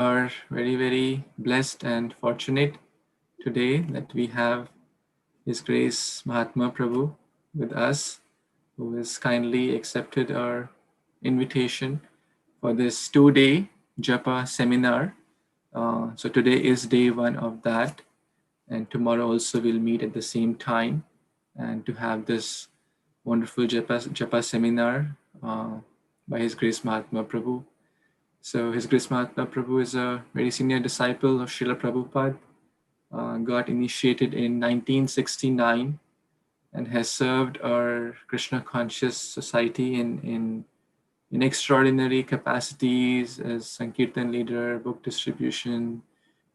Are very, very blessed and fortunate today that we have His Grace Mahatma Prabhu with us, who has kindly accepted our invitation for this 2-day Japa seminar. So today is day one of that, and tomorrow also we'll meet at the same time and to have this wonderful Japa seminar by His Grace Mahatma Prabhu. So His Grace Mahatma Prabhu is a very senior disciple of Srila Prabhupada, got initiated in 1969 and has served our Krishna conscious society in extraordinary capacities as Sankirtan leader, book distribution,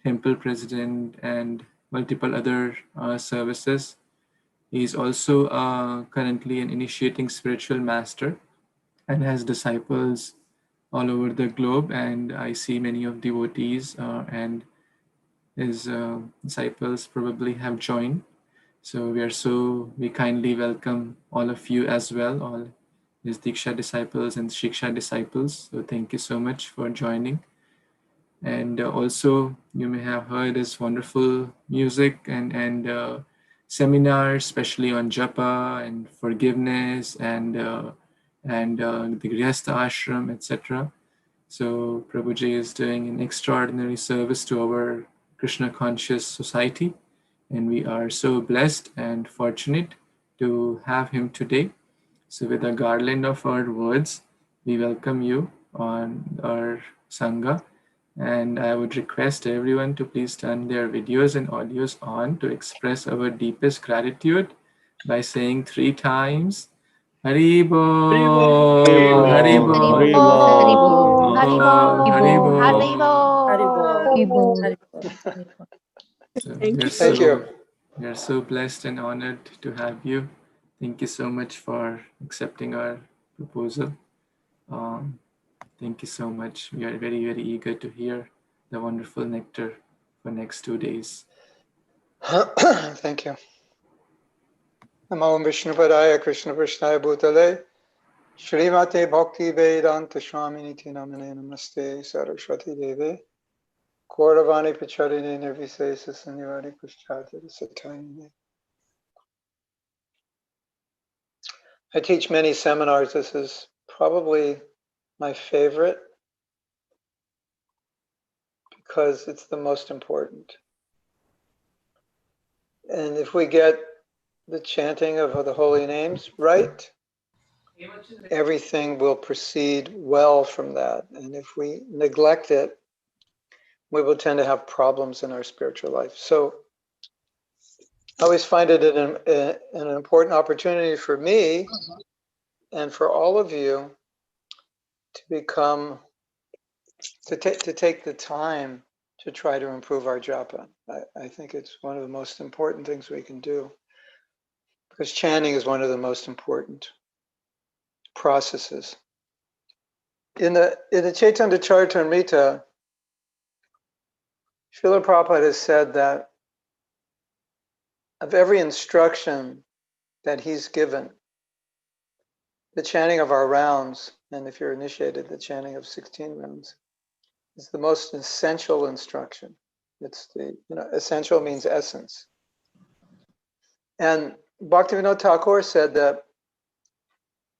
temple president, and multiple other services. He is also currently an initiating spiritual master and has disciples all over the globe. And I see many of devotees and his disciples probably have joined. So we kindly welcome all of you as well, all his Diksha disciples and Shiksha disciples. So thank you so much for joining. And also you may have heard his wonderful music and seminars, especially on Japa and forgiveness and the Grihastha ashram, etc. So Prabhuji is doing an extraordinary service to our Krishna conscious society, and we are so blessed and fortunate to have him today. So with a garland of our words, we welcome you on our Sangha, and I would request everyone to please turn their videos and audios on to express our deepest gratitude by saying 3 times, Haribo, Haribo, Haribo, Haribo, Haribo. So Thank you. we are so blessed and honored to have you. Thank you so much for accepting our proposal. Um, thank you so much. We are very, very eager to hear the wonderful nectar for next 2 days. Thank you. Namo Vishnupadaya Krishna Krishnaya Bhutale Śrīmate Bhakti Vedanta Swami Nityanamane Namaste Saraswati Deve Kauravani Pacharine Nirvisesa Sanyavadi Kushchati Satayane. I teach many seminars. This is probably my favorite because it's the most important. And if we get the chanting of the holy names right, everything will proceed well from that. And if we neglect it, we will tend to have problems in our spiritual life. So I always find it an important opportunity for me and for all of you to take the time to try to improve our japa. I think it's one of the most important things we can do, because chanting is one of the most important processes. In the Chaitanya Charitamrita, Srila Prabhupada has said that of every instruction that he's given, the chanting of our rounds, and if you're initiated, the chanting of 16 rounds, is the most essential instruction. It's essential means essence. And Bhaktivinoda Thakur said that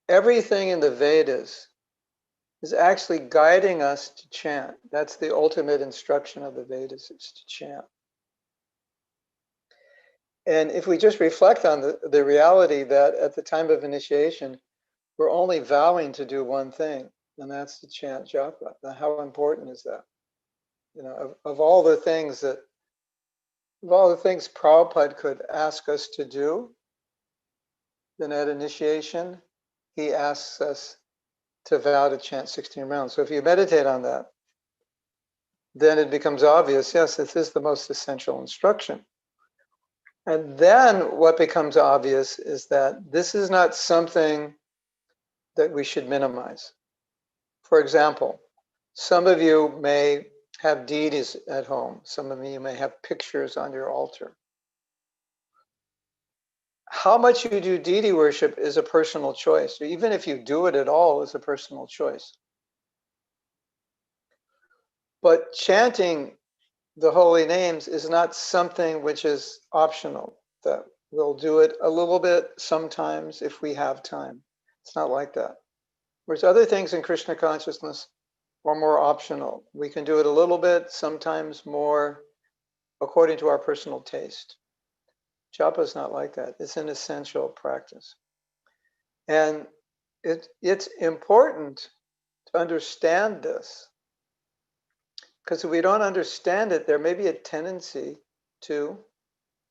everything in the Vedas is actually guiding us to chant. That's the ultimate instruction of the Vedas, is to chant. And if we just reflect on the reality that at the time of initiation, we're only vowing to do one thing, and that's to chant japa. Now, how important is that? Of all the things Prabhupada could ask us to do, then at initiation, he asks us to vow to chant 16 rounds. So if you meditate on that, then it becomes obvious, yes, this is the most essential instruction. And then what becomes obvious is that this is not something that we should minimize. For example, some of you may have deities at home. Some of you may have pictures on your altar. How much you do deity worship is a personal choice. Even if you do it at all, is a personal choice. But chanting the holy names is not something which is optional, that we'll do it a little bit sometimes if we have time. It's not like that. Whereas other things in Krishna consciousness are more optional. We can do it a little bit, sometimes more, according to our personal taste. Japa is not like that. It's an essential practice. And it's important to understand this, because if we don't understand it, there may be a tendency to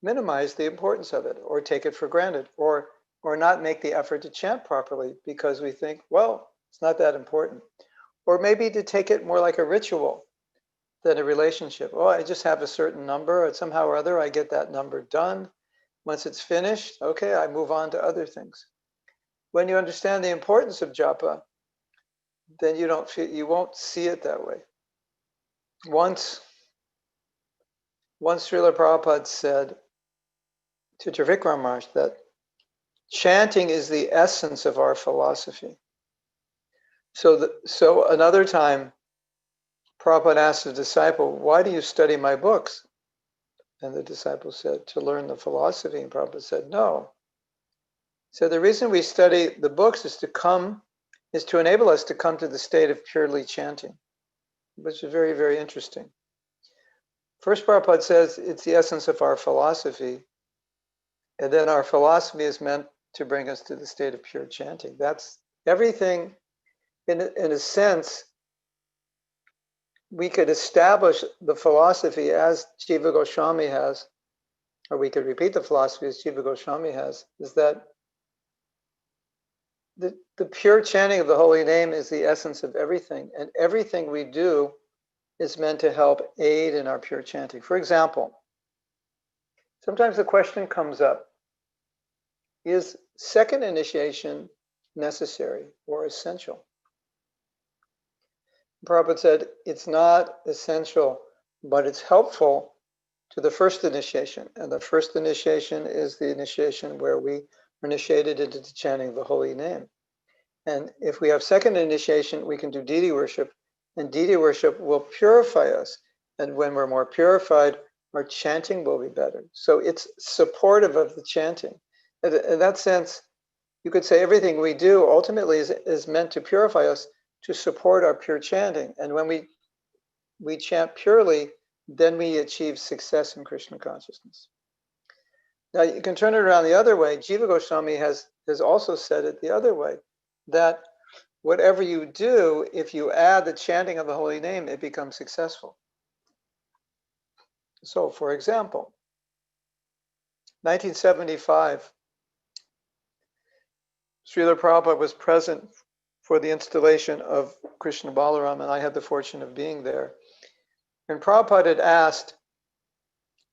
minimize the importance of it, or take it for granted, or not make the effort to chant properly because we think, well, it's not that important. Or maybe to take it more like a ritual than a relationship. Oh, I just have a certain number, and somehow or other I get that number done. Once it's finished, okay, I move on to other things. When you understand the importance of japa, then you won't see it that way. Once Srila Prabhupada said to Trivikram Maharaj that chanting is the essence of our philosophy. So another time, Prabhupada asked the disciple, why do you study my books? And the disciple said, to learn the philosophy. And Prabhupada said, no. So the reason we study the books is to enable us to come to the state of purely chanting, which is very, very interesting. First, Prabhupada says it's the essence of our philosophy. And then our philosophy is meant to bring us to the state of pure chanting. That's everything. In a sense, we could establish the philosophy as Jiva Goswami has, or we could repeat the philosophy as Jiva Goswami has, is that the pure chanting of the holy name is the essence of everything, and everything we do is meant to help aid in our pure chanting. For example, sometimes the question comes up, is second initiation necessary or essential? Prabhupada said, it's not essential, but it's helpful to the first initiation. And the first initiation is the initiation where we are initiated into the chanting of the holy name. And if we have second initiation, we can do deity worship, and deity worship will purify us. And when we're more purified, our chanting will be better. So it's supportive of the chanting. In that sense, you could say everything we do ultimately is meant to purify us, to support our pure chanting. And when we chant purely, then we achieve success in Krishna consciousness. Now you can turn it around the other way. Jiva Goswami has also said it the other way, that whatever you do, if you add the chanting of the holy name, it becomes successful. So for example, 1975, Srila Prabhupada was present for the installation of Krishna Balaram, and I had the fortune of being there. And Prabhupada had asked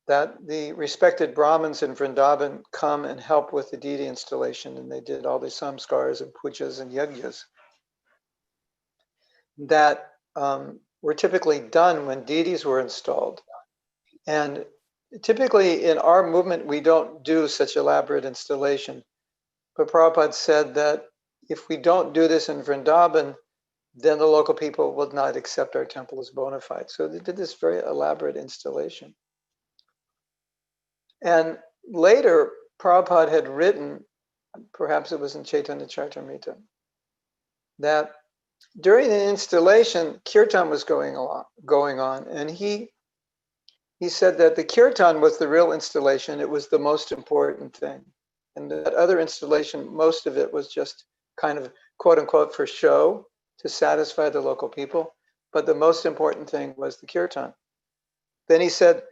that the respected Brahmins in Vrindavan come and help with the deity installation, and they did all the samskars and pujas and yajnas that were typically done when deities were installed. And typically in our movement, we don't do such elaborate installation. But Prabhupada said that if we don't do this in Vrindavan, then the local people would not accept our temple as bona fide. So they did this very elaborate installation. And later, Prabhupada had written, perhaps it was in Chaitanya Charitamrita, that during the installation, kirtan was going on, and he said that the kirtan was the real installation. It was the most important thing. And that other installation, most of it was just kind of quote unquote for show to satisfy the local people. But the most important thing was the kirtan. Then he said,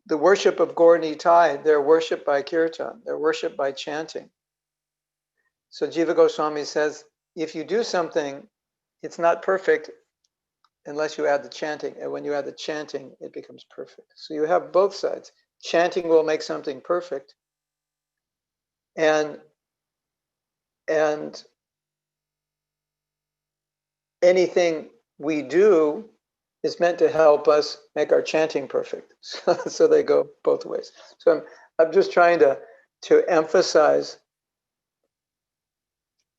the worship of Gaur Nitai, they're worshipped by kirtan, they're worshipped by chanting. So Jiva Goswami says, if you do something, it's not perfect unless you add the chanting. And when you add the chanting, it becomes perfect. So you have both sides. Chanting will make something perfect. And anything we do is meant to help us make our chanting perfect. So they go both ways. So I'm just trying to emphasize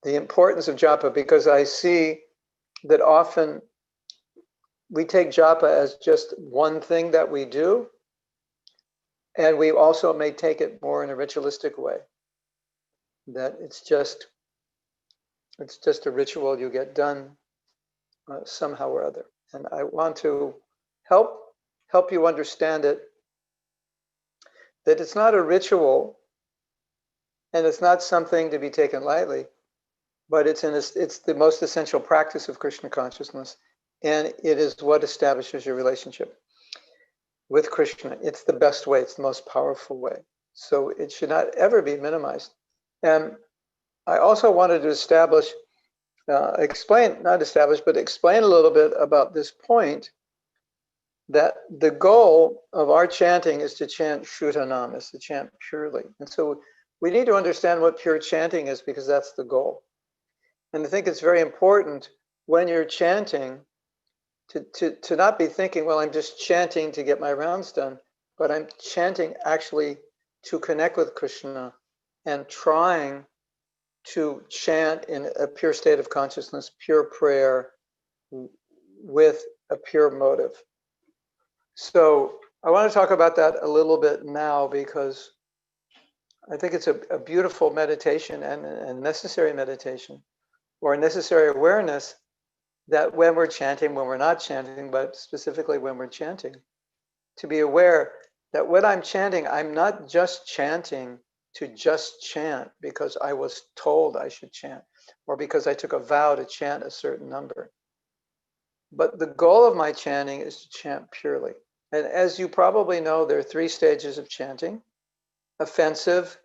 the importance of japa, because I see that often we take japa as just one thing that we do, and we also may take it more in a ritualistic way, that it's just a ritual you get done somehow or other. And I want to help you understand it, that it's not a ritual and it's not something to be taken lightly, but it's the most essential practice of Krishna consciousness, and it is what establishes your relationship with Krishna. It's the best way, it's the most powerful way. So it should not ever be minimized. And I also wanted to explain a little bit about this point, that the goal of our chanting is to chant Shuddhanam, is to chant purely. And so we need to understand what pure chanting is, because that's the goal. And I think it's very important when you're chanting to not be thinking, well, I'm just chanting to get my rounds done, but I'm chanting actually to connect with Krishna and trying to chant in a pure state of consciousness, pure prayer, with a pure motive. So I want to talk about that a little bit now, because I think it's a beautiful meditation and a necessary meditation, or a necessary awareness, that when we're chanting, when we're not chanting, but specifically when we're chanting, to be aware that when I'm chanting, I'm not just chanting to just chant because I was told I should chant, or because I took a vow to chant a certain number. But the goal of my chanting is to chant purely. And as you probably know, there are 3 stages of chanting: offensive,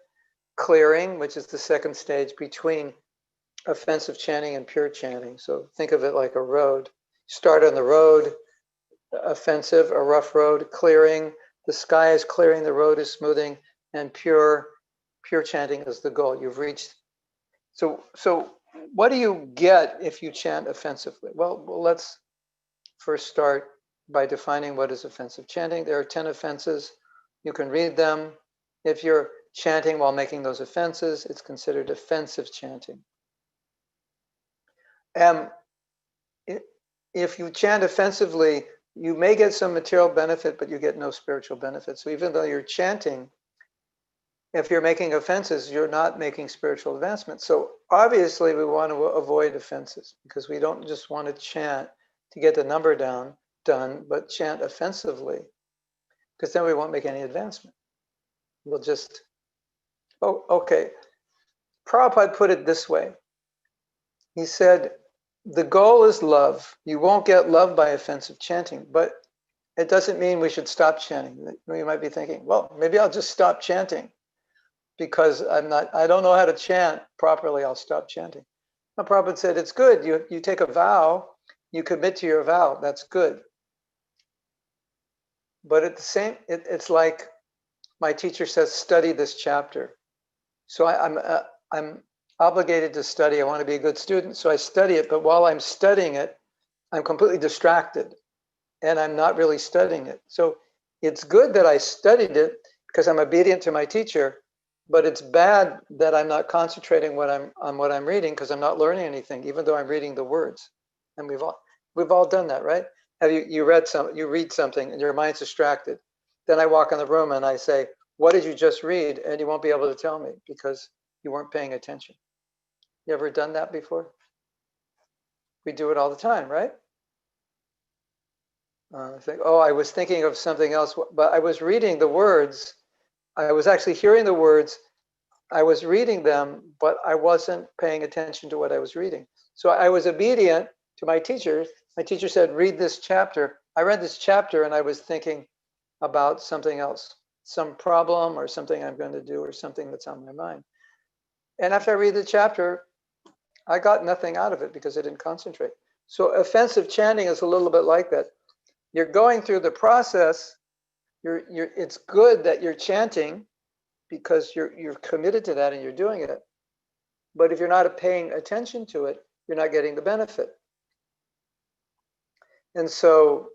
clearing, which is the second stage between offensive chanting and pure chanting. So think of it like a road. Start on the road, offensive, a rough road; clearing, the sky is clearing, the road is smoothing; and pure chanting is the goal. You've reached. So what do you get if you chant offensively? Well, let's first start by defining what is offensive chanting. There are 10 offenses. You can read them. If you're chanting while making those offenses, it's considered offensive chanting. If you chant offensively, you may get some material benefit, but you get no spiritual benefit. So even though you're chanting, if you're making offenses, you're not making spiritual advancement. So obviously we want to avoid offenses, because we don't just want to chant to get the number done, but chant offensively, because then we won't make any advancement. We'll just, okay. Prabhupada put it this way. He said, the goal is love. You won't get love by offensive chanting, but it doesn't mean we should stop chanting. You might be thinking, well, maybe I'll just stop chanting because I don't know how to chant properly. I'll stop chanting. No, Prabhupada said, it's good. You take a vow, you commit to your vow. That's good. But at the same, it's like my teacher says, study this chapter. So I'm obligated to study. I want to be a good student, so I study it. But while I'm studying it, I'm completely distracted, and I'm not really studying it. So it's good that I studied it because I'm obedient to my teacher, but it's bad that I'm not concentrating on what I'm reading, because I'm not learning anything, even though I'm reading the words. And we've all done that, right? Have you read something and your mind's distracted? Then I walk in the room and I say, what did you just read? And you won't be able to tell me because you weren't paying attention. You ever done that before? We do it all the time, right? I think, I was thinking of something else, but I was reading the words. I was actually hearing the words. I was reading them, but I wasn't paying attention to what I was reading. So I was obedient to my teacher. My teacher said, read this chapter. I read this chapter and I was thinking about something else, some problem or something I'm going to do or something that's on my mind. And after I read the chapter, I got nothing out of it because I didn't concentrate. So offensive chanting is a little bit like that. You're going through the process. It's good that you're chanting because you're committed to that and you're doing it. But if you're not paying attention to it, you're not getting the benefit. And so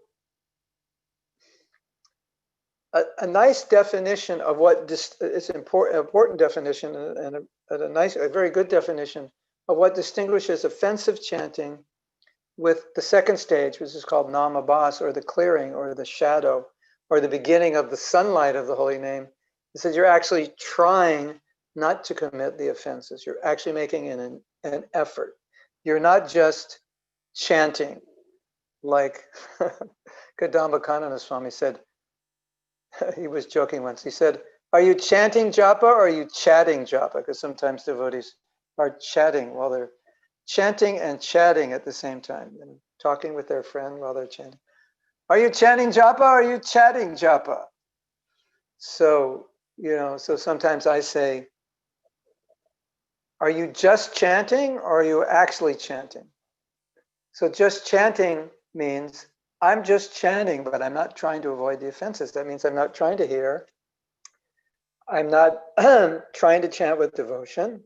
a nice definition of what it's important definition and a very good definition of what distinguishes offensive chanting with the second stage, which is called namabhas, or the clearing, or the shadow, or the beginning of the sunlight of the holy name. It says you're actually trying not to commit the offenses. You're actually making an effort. You're not just chanting like Kadamba Kanana Swami said. He was joking once. He said, "Are you chanting japa or are you chatting japa?" Because sometimes devotees are chatting while they're chanting and chatting at the same time, talking with their friend while they're chanting. Are you chanting japa or are you chatting japa? So, so sometimes I say, are you just chanting or are you actually chanting? So just chanting means I'm just chanting, but I'm not trying to avoid the offenses. That means I'm not trying to hear. I'm not trying to chant with devotion.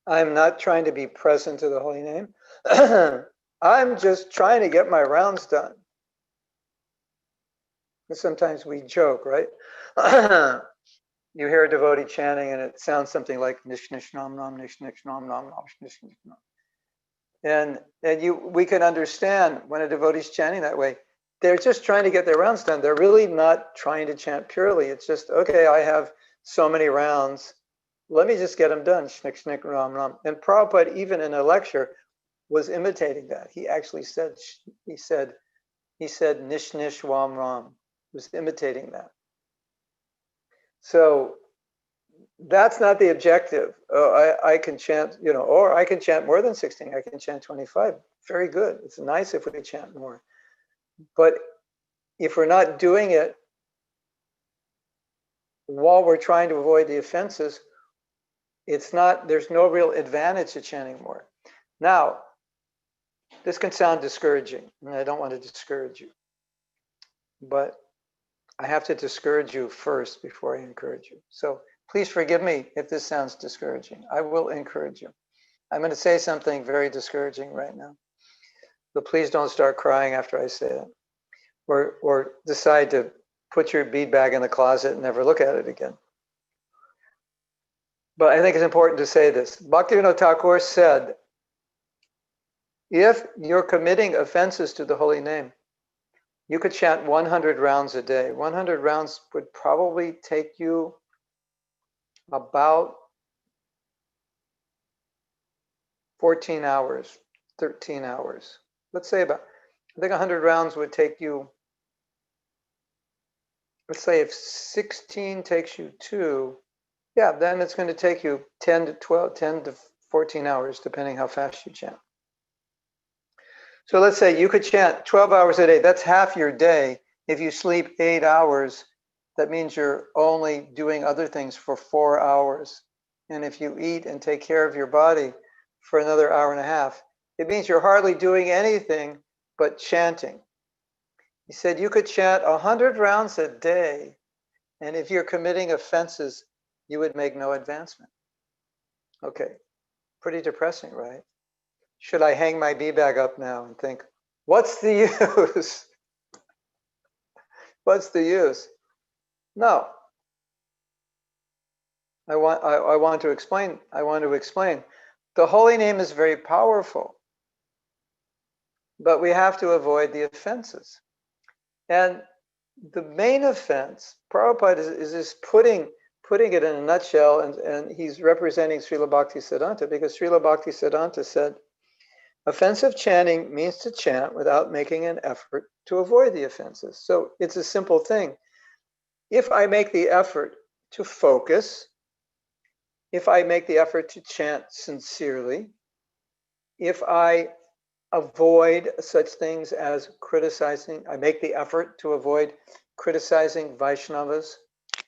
I'm not trying to be present to the holy name. I'm just trying to get my rounds done. And sometimes we joke, right? You hear a devotee chanting and it sounds something like nish nish nam nam nish nish nam nam nam nish nish nam. And we can understand when a devotee's chanting that way, they're just trying to get their rounds done. They're really not trying to chant purely. It's just, okay, I have so many rounds. Let me just get them done. Shnik, shnik, ram, ram. And Prabhupada, even in a lecture, was imitating that. He actually said, nish, nish, wam, ram. Was imitating that. So that's not the objective. Oh, I can chant, or I can chant more than 16. I can chant 25. Very good. It's nice if we chant more. But if we're not doing it while we're trying to avoid the offenses, there's no real advantage to chanting more. Now, this can sound discouraging, and I don't want to discourage you. But I have to discourage you first before I encourage you. So please forgive me if this sounds discouraging. I will encourage you. I'm going to say something very discouraging right now. But please don't start crying after I say it. Or decide to put your bead bag in the closet and never look at it again. But I think it's important to say this. Bhaktivinoda Thakur said, if you're committing offenses to the holy name, you could chant 100 rounds a day. 100 rounds would probably take you about 14 hours, 13 hours. Let's say I think 100 rounds would take you, let's say if 16 takes you 2, then it's going to take you 10 to 14 hours, depending how fast you chant. So let's say you could chant 12 hours a day. That's half your day. If you sleep 8 hours, that means you're only doing other things for 4 hours. And if you eat and take care of your body for another hour and a half, it means you're hardly doing anything but chanting. He said you could chant 100 rounds a day, and if you're committing offenses, you would make no advancement. Okay, pretty depressing, right? Should I hang my bead bag up now and think, what's the use? What's the use? No. I want to explain. The holy name is very powerful, but we have to avoid the offenses. And the main offense, Prabhupada is just putting it in a nutshell, and he's representing Srila Bhaktisiddhanta, because Srila Bhaktisiddhanta said, offensive chanting means to chant without making an effort to avoid the offenses. So it's a simple thing. If I make the effort to focus, if I make the effort to chant sincerely, if I avoid such things as criticizing, I make the effort to avoid criticizing Vaishnavas,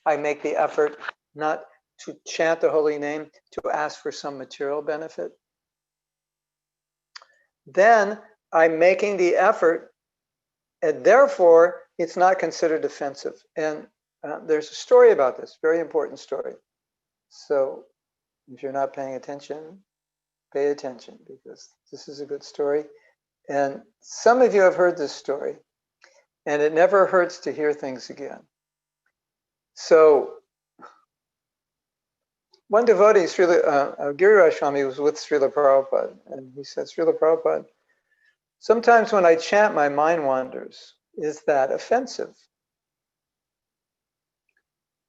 I make the effort not to chant the holy name to ask for some material benefit, then I'm making the effort, and therefore it's not considered offensive. And there's a story about this, very important story. So if you're not paying attention, pay attention, because this is a good story. And some of you have heard this story, and it never hurts to hear things again. So one devotee, Giriraj Swami, was with Srila Prabhupada, and he said, Srila Prabhupada, Sometimes when I chant, my mind wanders. Is that offensive?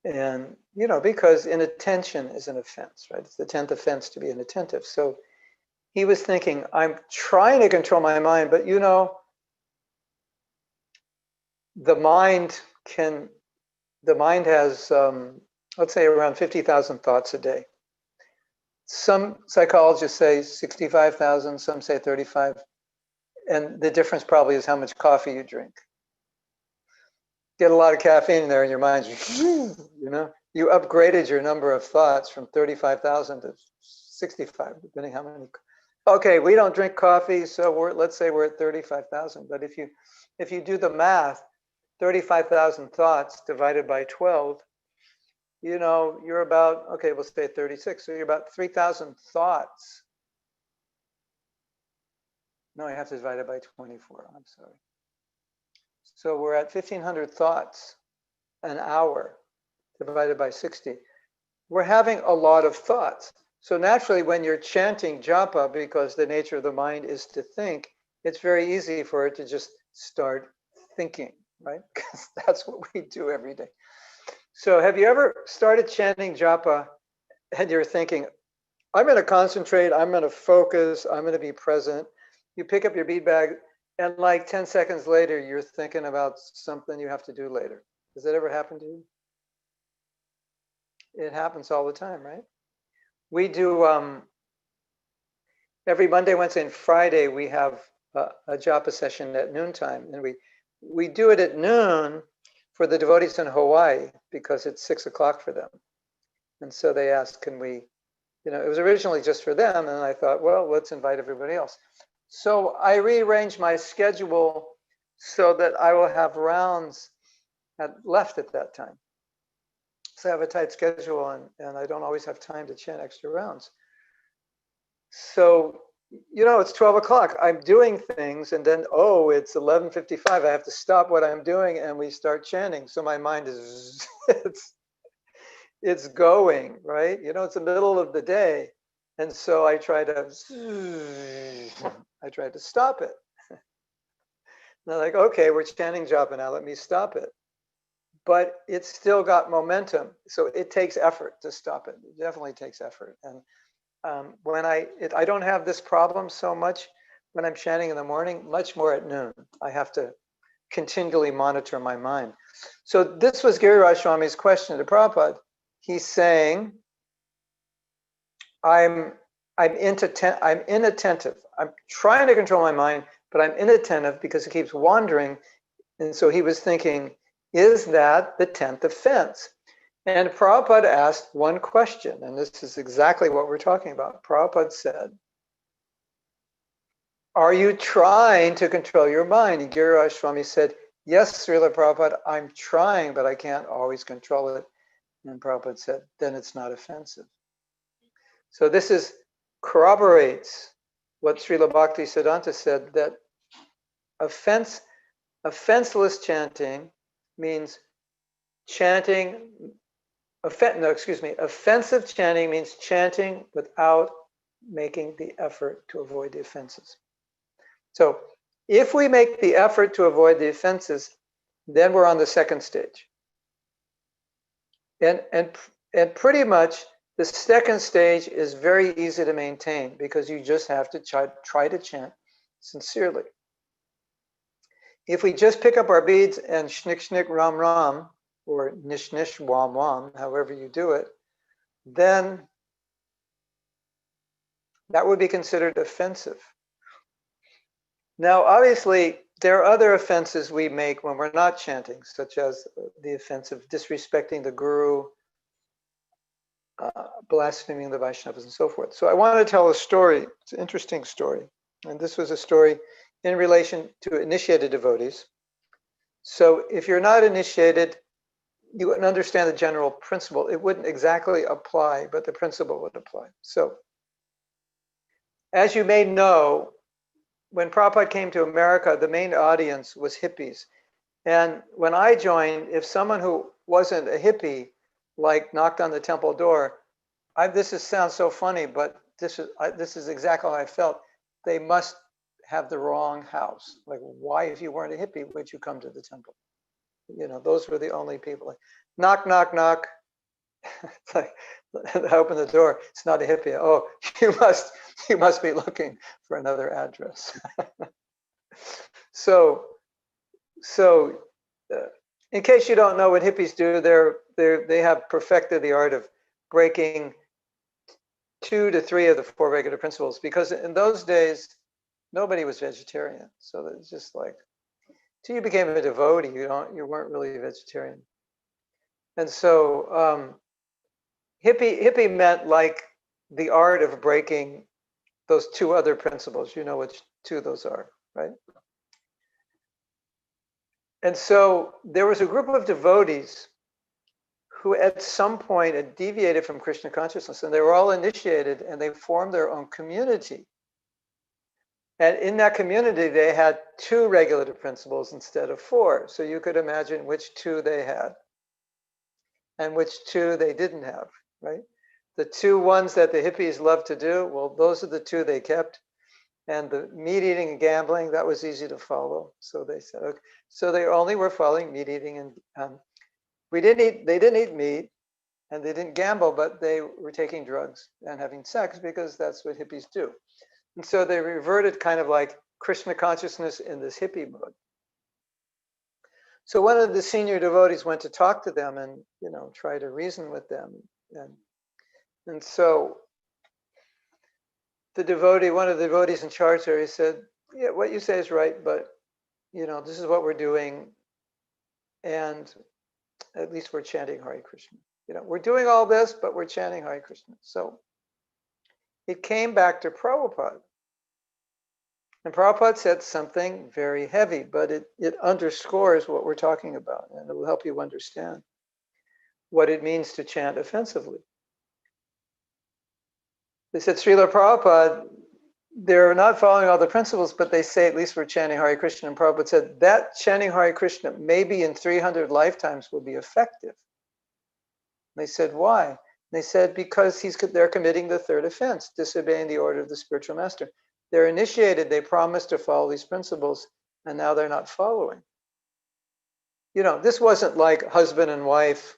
And, because inattention is an offense, right? It's the 10th offense to be inattentive. So he was thinking, I'm trying to control my mind, but the mind has, let's say, around 50,000 thoughts a day. Some psychologists say 65,000, some say 35. And the difference probably is how much coffee you drink. Get a lot of caffeine in there and your mind's, you upgraded your number of thoughts from 35,000 to 65, depending how many. Okay, we don't drink coffee, so let's say we're at 35,000. But if you do the math, 35,000 thoughts divided by 12, you're about, okay, we'll say 36. So you're about 3,000 thoughts. No, I have to divide it by 24. I'm sorry. So we're at 1,500 thoughts an hour divided by 60. We're having a lot of thoughts. So naturally, when you're chanting japa, because the nature of the mind is to think, it's very easy for it to just start thinking, right? Because that's what we do every day. So have you ever started chanting japa and you're thinking, I'm going to concentrate, I'm going to focus, I'm going to be present. You pick up your bead bag and like 10 seconds later, you're thinking about something you have to do later. Does that ever happen to you? It happens all the time, right? We do, every Monday, Wednesday, and Friday, we have a japa session at noontime. And we do it at noon for the devotees in Hawaii because it's 6 o'clock for them. And so they asked, can we, it was originally just for them. And I thought, well, let's invite everybody else. So I rearranged my schedule so that I will have rounds left at that time. So I have a tight schedule and I don't always have time to chant extra rounds. So, it's 12 o'clock. I'm doing things and then, it's 11:55. I have to stop what I'm doing and we start chanting. So my mind is, it's going, right? It's the middle of the day. And so I try to stop it. And they're like, okay, we're chanting japa now, let me stop it. But it's still got momentum. So it takes effort to stop it. It definitely takes effort. And when I don't have this problem so much when I'm chanting in the morning, much more at noon. I have to continually monitor my mind. So this was Giriraj Swami's question to Prabhupada. He's saying, I'm inattentive. I'm trying to control my mind, but I'm inattentive because it keeps wandering. And so he was thinking, is that the 10th offense? And Prabhupada asked one question, and this is exactly what we're talking about. Prabhupada said, are you trying to control your mind? And Giriraj Swami said, yes, Srila Prabhupada, I'm trying, but I can't always control it. And Prabhupada said, then it's not offensive. So this corroborates what Srila Bhaktisiddhanta said, that offenseless chanting means chanting. Offensive chanting means chanting without making the effort to avoid the offenses. So if we make the effort to avoid the offenses, then we're on the second stage. And pretty much the second stage is very easy to maintain because you just have to try to chant sincerely. If we just pick up our beads and shnik shnik ram ram, or nish nish wam wam, however you do it, then that would be considered offensive. Now, obviously, there are other offenses we make when we're not chanting, such as the offense of disrespecting the guru, blaspheming the Vaishnavas, and so forth. So I want to tell a story. It's an interesting story. And this was a story in relation to initiated devotees. So if you're not initiated, you wouldn't understand the general principle. It wouldn't exactly apply, but the principle would apply. So, as you may know, when Prabhupada came to America, the main audience was hippies. And when I joined, if someone who wasn't a hippie, like knocked on the temple door, this sounds so funny, but this is exactly how I felt. They must have the wrong house. Like, why, if you weren't a hippie, would you come to the temple? Those were the only people. Like, knock, knock, knock. It's like, I open the door. It's not a hippie. Oh, you must be looking for another address. So in case you don't know what hippies do, they have perfected the art of breaking 2 to 3 of the 4 regular principles, because in those days nobody was vegetarian. So it's just like, till you became a devotee, you weren't really a vegetarian. And so hippie meant like the art of breaking those 2 other principles. You know which 2 those are, right? And so there was a group of devotees who at some point had deviated from Krishna consciousness, and they were all initiated, and they formed their own community. And in that community, they had 2 regulative principles instead of 4. So you could imagine which 2 they had and which 2 they didn't have, right? The 2 ones that the hippies loved to do, well, those are the 2 they kept. And the meat eating and gambling, that was easy to follow. So they said, okay. So they only were following meat eating, and they didn't eat meat, and they didn't gamble, but they were taking drugs and having sex, because that's what hippies do. And so they reverted kind of like Krishna consciousness in this hippie mode. So one of the senior devotees went to talk to them and, try to reason with them. And so one of the devotees in charge there, he said, yeah, what you say is right, but, this is what we're doing. And at least we're chanting Hare Krishna. We're doing all this, but we're chanting Hare Krishna. So it came back to Prabhupada. And Prabhupada said something very heavy, but it underscores what we're talking about, and it will help you understand what it means to chant offensively. They said, Srila Prabhupada, they're not following all the principles, but they say at least we're chanting Hare Krishna. And Prabhupada said that chanting Hare Krishna maybe in 300 lifetimes will be effective. They said, why? They said, because they're committing the 3rd offense, disobeying the order of the spiritual master. They're initiated, they promised to follow these principles, and now they're not following. This wasn't like husband and wife,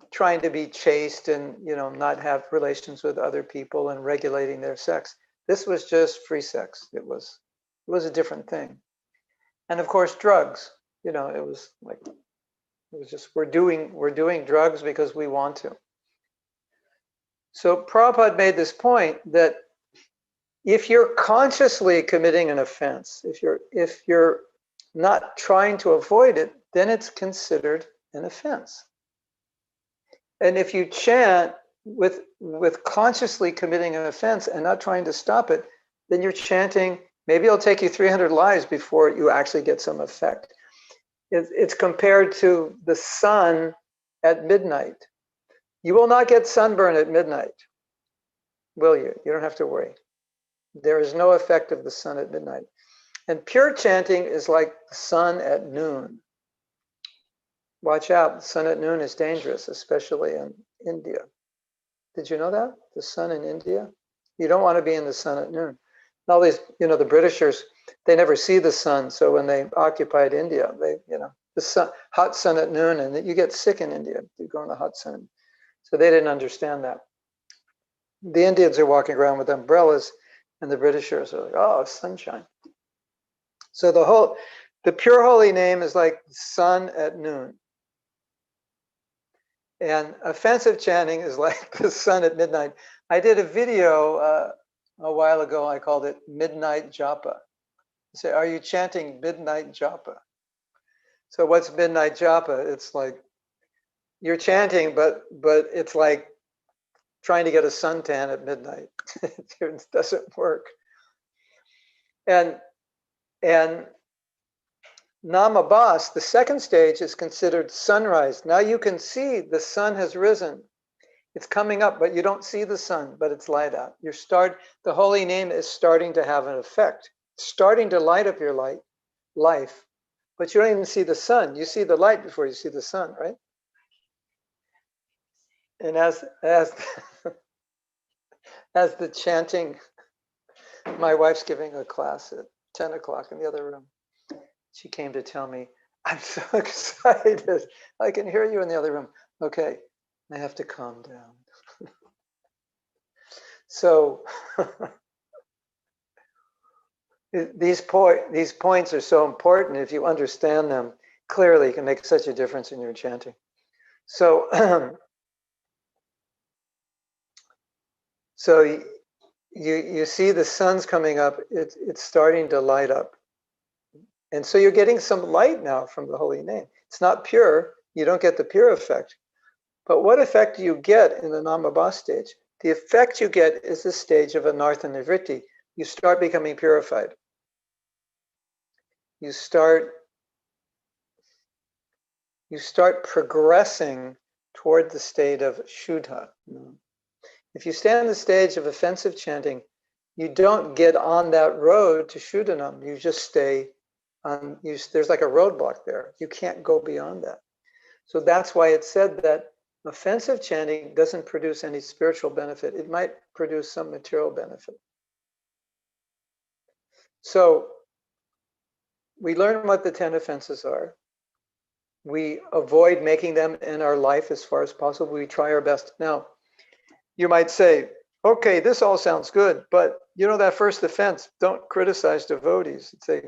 trying to be chaste and, not have relations with other people and regulating their sex. This was just free sex. It was a different thing. And of course, drugs, it was just, we're doing drugs because we want to. So Prabhupada made this point that if you're consciously committing an offense, if you're not trying to avoid it, then it's considered an offense. And if you chant with consciously committing an offense and not trying to stop it, then you're chanting, maybe it'll take you 300 lives before you actually get some effect. It's compared to the sun at midnight. You will not get sunburn at midnight, will you? You don't have to worry. There is no effect of the sun at midnight. And pure chanting is like the sun at noon. Watch out, the sun at noon is dangerous, especially in India. Did you know that? The sun in India? You don't want to be in the sun at noon. All these, the Britishers, they never see the sun. So when they occupied India, the sun, hot sun at noon, and you get sick in India. You go in the hot sun. So they didn't understand that. The Indians are walking around with umbrellas, and the Britishers are like, oh, sunshine. So the pure holy name is like the sun at noon. And offensive chanting is like the sun at midnight. I did a video a while ago. I called it Midnight Japa. I say, are you chanting Midnight Japa? So what's Midnight Japa? It's like you're chanting, but it's like trying to get a suntan at midnight. It doesn't work. And Namabas, the second stage, is considered sunrise. Now you can see the sun has risen. It's coming up, but you don't see the sun, but it's light out. The holy name is starting to have an effect, starting to light up your life, but you don't even see the sun. You see the light before you see the sun, right? And as the chanting My wife's giving a class at 10 o'clock in the other room. She came to tell me, I'm so excited. I can hear you in the other room. Okay, I have to calm down. So these points are so important. If you understand them clearly, it can make such a difference in your chanting. So, so you see the sun's coming up. It's starting to light up. And so you're getting some light now from the holy name. It's not pure. You don't get the pure effect. But what effect do you get in the Namabha stage? The effect you get is the stage of Anartha Nivritti. You start becoming purified. You start progressing toward the state of Shuddha. If you stay on the stage of offensive chanting, you don't get on that road to Shuddhanam. You just stay on, there's like a roadblock there. You can't go beyond that. So that's why it said that offensive chanting doesn't produce any spiritual benefit. It might produce some material benefit. So we learn what the 10 offenses are. We avoid making them in our life as far as possible. We try our best. Now, you might say, okay, this all sounds good, but that first offense, don't criticize devotees. Say,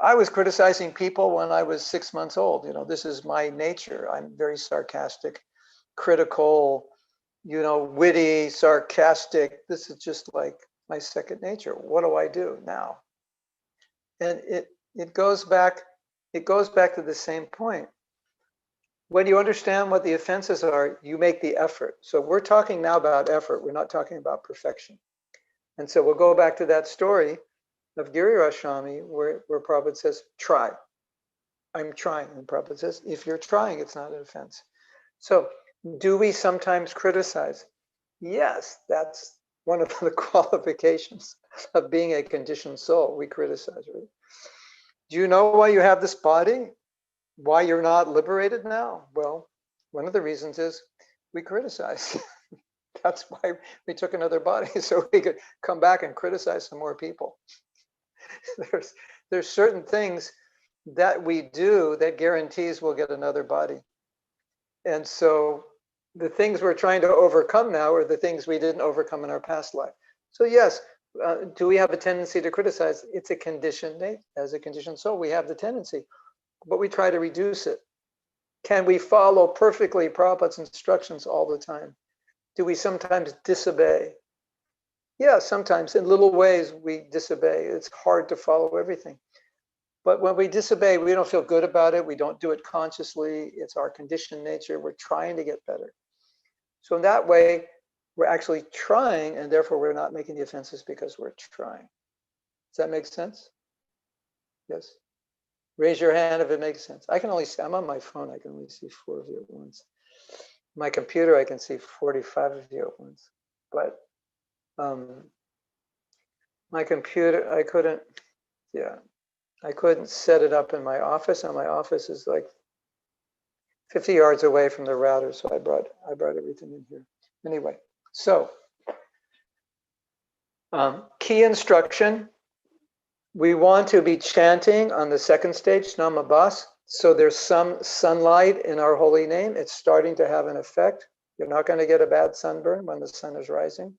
I was criticizing people when I was 6 months old. This is my nature. I'm very sarcastic, critical, witty, sarcastic. This is just like my second nature. What do I do now? And it goes back to the same point. When you understand what the offenses are, you make the effort. So we're talking now about effort. We're not talking about perfection. And so we'll go back to that story of Giriraj Swami where Prabhupada says, try. I'm trying. And Prabhupada says, if you're trying, it's not an offense. So do we sometimes criticize? Yes, that's one of the qualifications of being a conditioned soul. We criticize, right? Do you know why you have this body? Why you're not liberated now? Well, one of the reasons is we criticize. That's why we took another body, so we could come back and criticize some more people. There's certain things that we do that guarantees we'll get another body. And so the things we're trying to overcome now are the things we didn't overcome in our past life. So yes, do we have a tendency to criticize? It's a conditioned, as a conditioned soul, we have the tendency, but we try to reduce it. Can we follow perfectly Prabhupada's instructions all the time? Do we sometimes disobey? Yeah, sometimes in little ways we disobey. It's hard to follow everything. But when we disobey, we don't feel good about it. We don't do it consciously. It's our conditioned nature. We're trying to get better. So in that way, we're actually trying, and therefore we're not making the offenses because we're trying. Does that make sense? Yes. Raise your hand if it makes sense. I can only see, I'm on my phone. I can only see 4 of you at once. My computer, I can see 45 of you at once. But my computer, I couldn't set it up in my office, and my office is like 50 yards away from the router, so I brought everything in here. Anyway, so key instruction. We want to be chanting on the second stage, Namabhas. So there's some sunlight in our holy name. It's starting to have an effect. You're not going to get a bad sunburn when the sun is rising,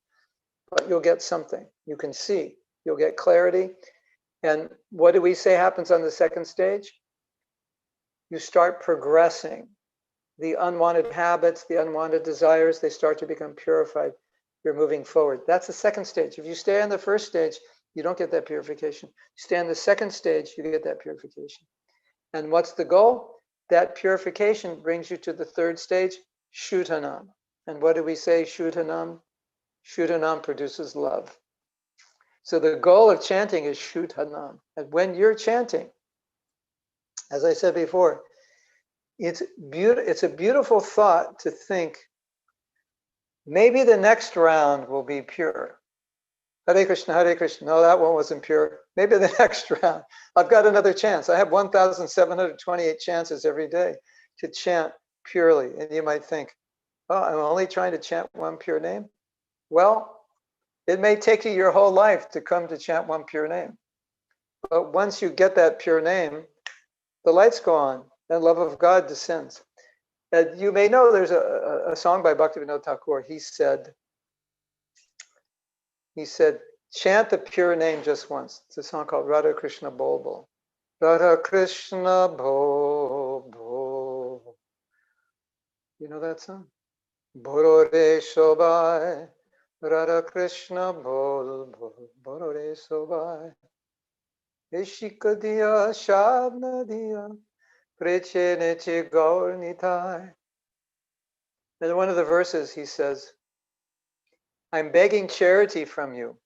but you'll get something. You can see. You'll get clarity. And what do we say happens on the second stage? You start progressing. The unwanted habits, the unwanted desires, they start to become purified. You're moving forward. That's the second stage. If you stay on the first stage, you don't get that purification. You stay on the second stage, you get that purification. And what's the goal? That purification brings you to the third stage, Shuddhanam. And what do we say, Shuddhanam? Shuddhanam produces love. So the goal of chanting is Shuddhanam. And when you're chanting, as I said before, it's a beautiful thought to think, maybe the next round will be pure. Hare Krishna, Hare Krishna. No, that one wasn't pure. Maybe the next round. I've got another chance. I have 1,728 chances every day to chant purely. And you might think, oh, I'm only trying to chant one pure name. Well, It may take you your whole life to come to chant one pure name. But once you get that pure name, the lights go on and love of God descends. And you may know there's a song by Bhaktivinoda Thakur. He said, chant the pure name just once. It's a song called Radha Krishna Bol Bol. Radha Krishna Bol Bol. You know that song? Borore Shobai. Radha Krishna Bol Bol. Borore Shobai. Ishika diya shabna diya. Preche neche gaur nitai. And in one of the verses he says, I'm begging charity from you.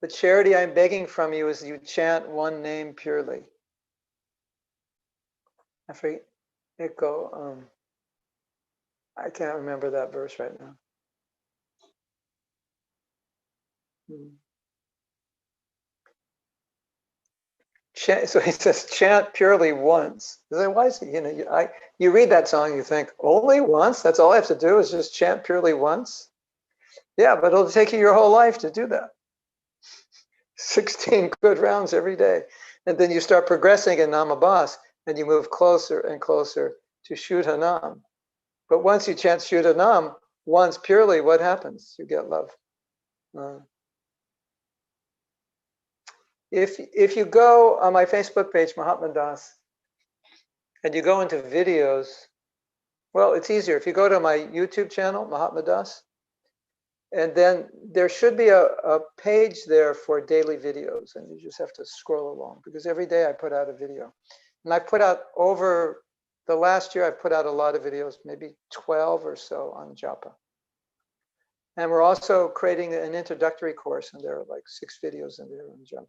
The charity I'm begging from you is you chant one name purely. I forget, I can't remember that verse right now. So he says, chant purely once. Why is it, you read that song, you think, only once? That's all I have to do is just chant purely once? Yeah, but it'll take you your whole life to do that. 16 good rounds every day. And then you start progressing in Namabhas and you move closer and closer to Shuddhanam. But once you chant Shuddhanam once purely, what happens? You get love. If you go on my Facebook page, Mahatma Das, and you go into videos, well, it's easier. If you go to my YouTube channel, Mahatma Das, and then there should be a page there for daily videos, and you just have to scroll along because every day I put out a video. And I put out over the last year, I've put out a lot of videos, maybe 12 or so on Japa. And we're also creating an introductory course, and there are like 6 videos in there on Japa.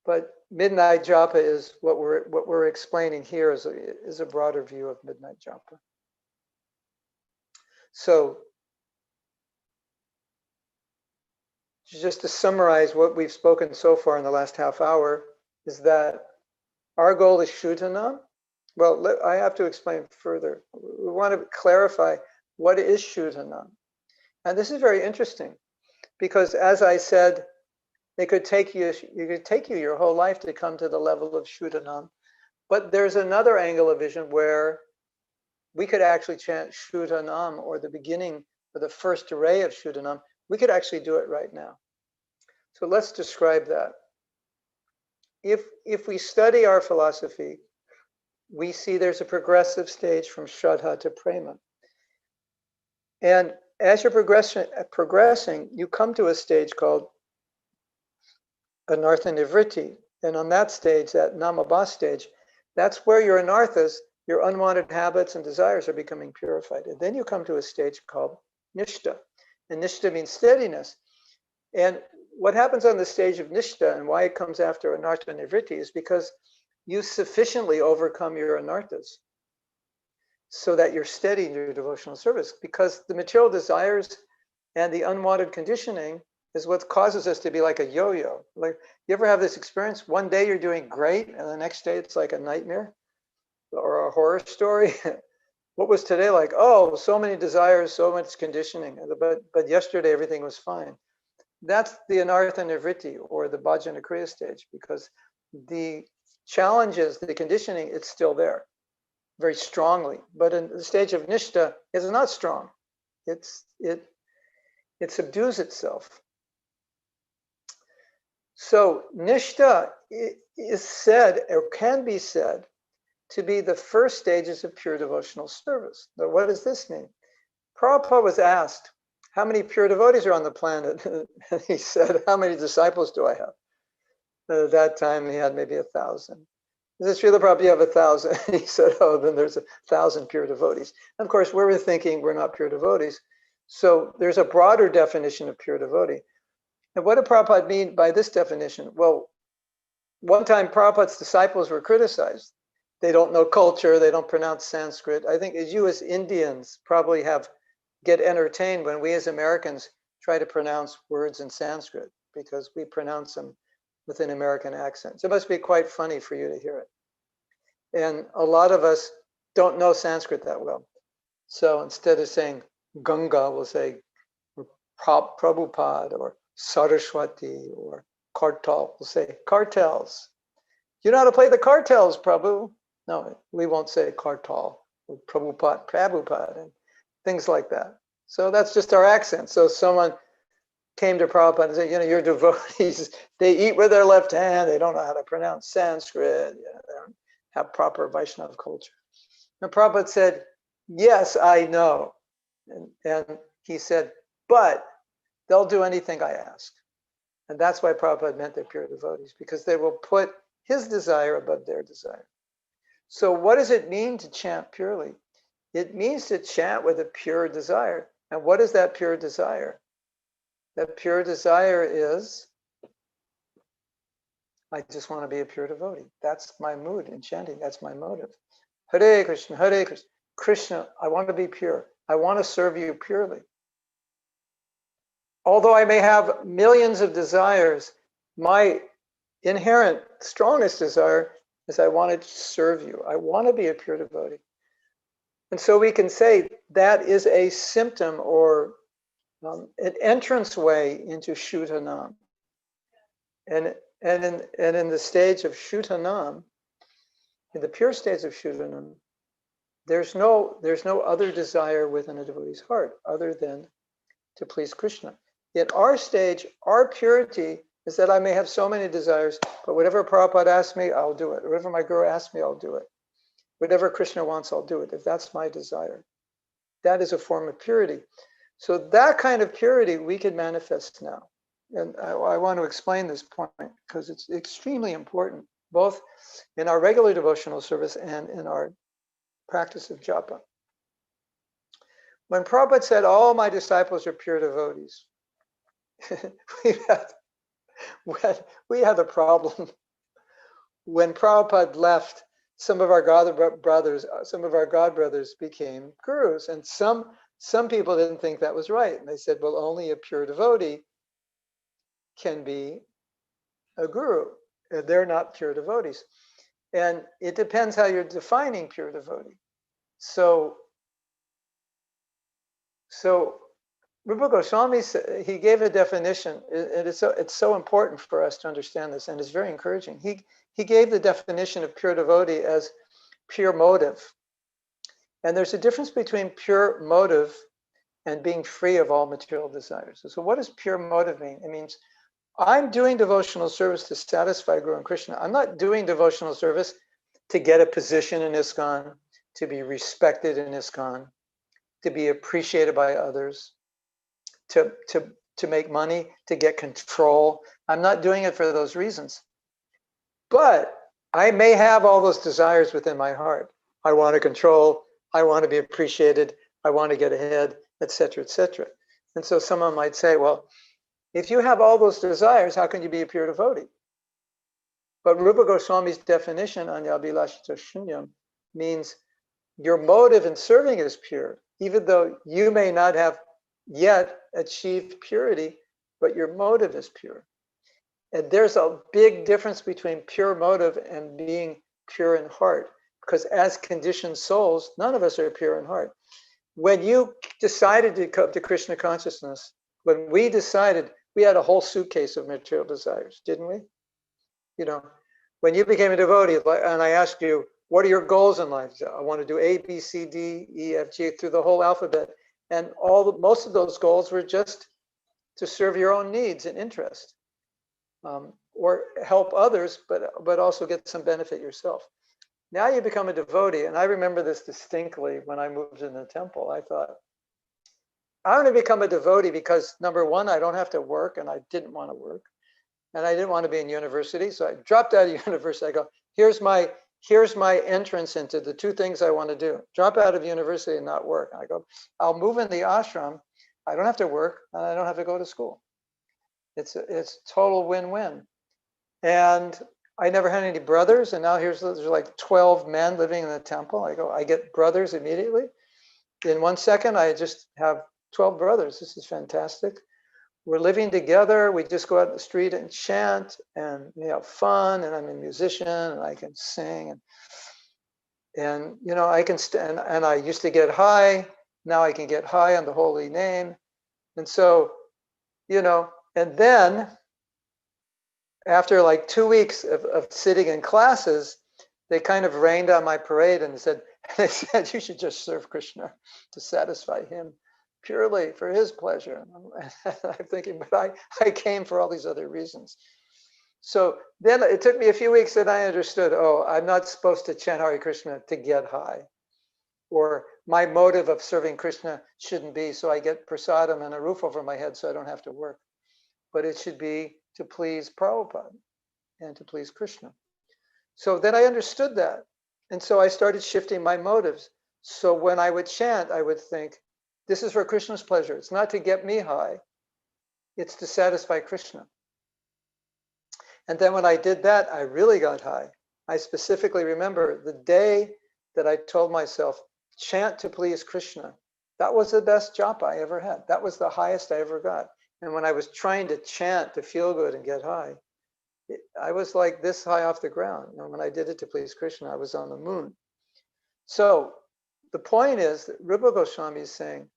But Midnight Japa is what we're explaining here is a broader view of Midnight Japa. So just to summarize what we've spoken so far in the last half hour is that our goal is Shuddhanam. Well, I have to explain further. We want to clarify what is Shuddhanam. And this is very interesting because, as I said, it could take you your whole life to come to the level of Shuddhanam. But there's another angle of vision where we could actually chant Shuddhanam, or the beginning or the first array of Shuddhanam. We could actually do it right now. So let's describe that. If we study our philosophy, we see there's a progressive stage from Shraddha to Prema. And as you're progressing, you come to a stage called Anartha Nivritti. And on that stage, that Namabha stage, that's where your anarthas, your unwanted habits and desires are becoming purified. And then you come to a stage called Nishtha. And Nishtha means steadiness. And what happens on the stage of Nishtha and why it comes after Anartha Nivritti is because you sufficiently overcome your anarthas so that you're steady in your devotional service. Because the material desires and the unwanted conditioning is what causes us to be like a yo-yo. Like, you ever have this experience? One day you're doing great, and the next day it's like a nightmare or a horror story. What was today like? Oh, so many desires, so much conditioning. But yesterday everything was fine. That's the Anartha Nivritti, or the Bhajana Kriya stage, because the challenges, the conditioning, it's still there very strongly. But in the stage of Nishtha, it's not strong. It subdues itself. So Nishtha is said, or can be said, to be the first stages of pure devotional service. Now, what does this mean? Prabhupada was asked, how many pure devotees are on the planet? And he said, how many disciples do I have? At that time, he had maybe 1,000. He said, Srila Prabhupada, you have 1,000. He said, oh, then there's 1,000 pure devotees. And of course, we're thinking we're not pure devotees. So there's a broader definition of pure devotee. And what did Prabhupada mean by this definition? Well, one time Prabhupada's disciples were criticized. They don't know culture, they don't pronounce Sanskrit. I think as you as Indians probably get entertained when we as Americans try to pronounce words in Sanskrit, because we pronounce them with an American accent. So it must be quite funny for you to hear it. And a lot of us don't know Sanskrit that well. So instead of saying Ganga, we'll say Prabhupada or Saraswati or Kartal will say, cartels. You know how to play the cartels, Prabhu? No, we won't say Kartal or Prabhupada, and things like that. So that's just our accent. So someone came to Prabhupada and said, you know, your devotees, they eat with their left hand, they don't know how to pronounce Sanskrit, they don't have proper Vaishnava culture. And Prabhupada said, yes, I know. And he said, but they'll do anything I ask. And that's why Prabhupada meant they're pure devotees, because they will put his desire above their desire. So what does it mean to chant purely? It means to chant with a pure desire. And what is that pure desire? That pure desire is, I just want to be a pure devotee. That's my mood in chanting. That's my motive. Hare Krishna, Hare Krishna. Krishna, I want to be pure. I want to serve you purely. Although I may have millions of desires, my inherent strongest desire is I want to serve you. I want to be a pure devotee. And so we can say that is a symptom or an entrance way into Shuddhanam. And in the stage of Shuddhanam, in the pure stage of Shuddhanam, there's no other desire within a devotee's heart other than to please Krishna. In our stage, our purity is that I may have so many desires, but whatever Prabhupada asks me, I'll do it. Whatever my guru asks me, I'll do it. Whatever Krishna wants, I'll do it, if that's my desire. That is a form of purity. So that kind of purity we can manifest now. And I want to explain this point because it's extremely important, both in our regular devotional service and in our practice of japa. When Prabhupada said, all my disciples are pure devotees, we had a problem. When Prabhupada left, some of our god brothers became gurus, and some people didn't think that was right, and they said, well, only a pure devotee can be a guru. They're not pure devotees, and it depends how you're defining pure devotee. So Rupa Goswami, he gave a definition, and it's so important for us to understand this, and it's very encouraging. He gave the definition of pure devotee as pure motive. And there's a difference between pure motive and being free of all material desires. So what does pure motive mean? It means I'm doing devotional service to satisfy Guru and Krishna. I'm not doing devotional service to get a position in ISKCON, to be respected in ISKCON, to be appreciated by others, to make money, to get control. I'm not doing it for those reasons. But I may have all those desires within my heart. I want to control, I want to be appreciated, I want to get ahead, etc., etc. And so someone might say, well, if you have all those desires, how can you be a pure devotee? But Rupa Goswami's definition, Anyabhilashita Shunyam, means your motive in serving is pure, even though you may not have yet achieved purity, but your motive is pure. And there's a big difference between pure motive and being pure in heart, because as conditioned souls, none of us are pure in heart. When you decided to come to Krishna consciousness, when we decided, we had a whole suitcase of material desires, didn't we? You know, when you became a devotee, and I asked you, what are your goals in life? I want to do A, B, C, D, E, F, G, through the whole alphabet. And most of those goals were just to serve your own needs and interest, or help others, but also get some benefit yourself. Now you become a devotee, and I remember this distinctly when I moved in the temple. I thought, I want to become a devotee because, number one, I don't have to work, and I didn't want to work, and I didn't want to be in university, so I dropped out of university. I go, here's my entrance into the two things I want to do: drop out of university and not work. And I go, I'll move in the ashram. I don't have to work, and I don't have to go to school. It's total win-win. And I never had any brothers, and now there's like 12 men living in the temple. I get brothers immediately. In 1 second, I just have 12 brothers. This is fantastic. We're living together. We just go out in the street and chant, and we have fun, and I'm a musician, and I can sing, and you know, I can and I used to get high. Now I can get high on the holy name. And so And then after like 2 weeks of sitting in classes, they kind of rained on my parade and said, you should just serve Kṛṣṇa to satisfy him purely for his pleasure. And I'm thinking, but I came for all these other reasons. So then it took me a few weeks and I understood, I'm not supposed to chant Hare Krishna to get high. Or my motive of serving Kṛṣṇa shouldn't be so I get prasadam and a roof over my head so I don't have to work. But it should be to please Prabhupada and to please Kṛṣṇa. So then I understood that. And so I started shifting my motives. So when I would chant, I would think, this is for Kṛṣṇa's pleasure. It's not to get me high. It's to satisfy Kṛṣṇa. And then when I did that, I really got high. I specifically remember the day that I told myself, chant to please Kṛṣṇa. That was the best japa I ever had. That was the highest I ever got. And when I was trying to chant to feel good and get high, I was like this high off the ground. And when I did it to please Kṛṣṇa, I was on the moon. So the point is that Rupa Goswami is saying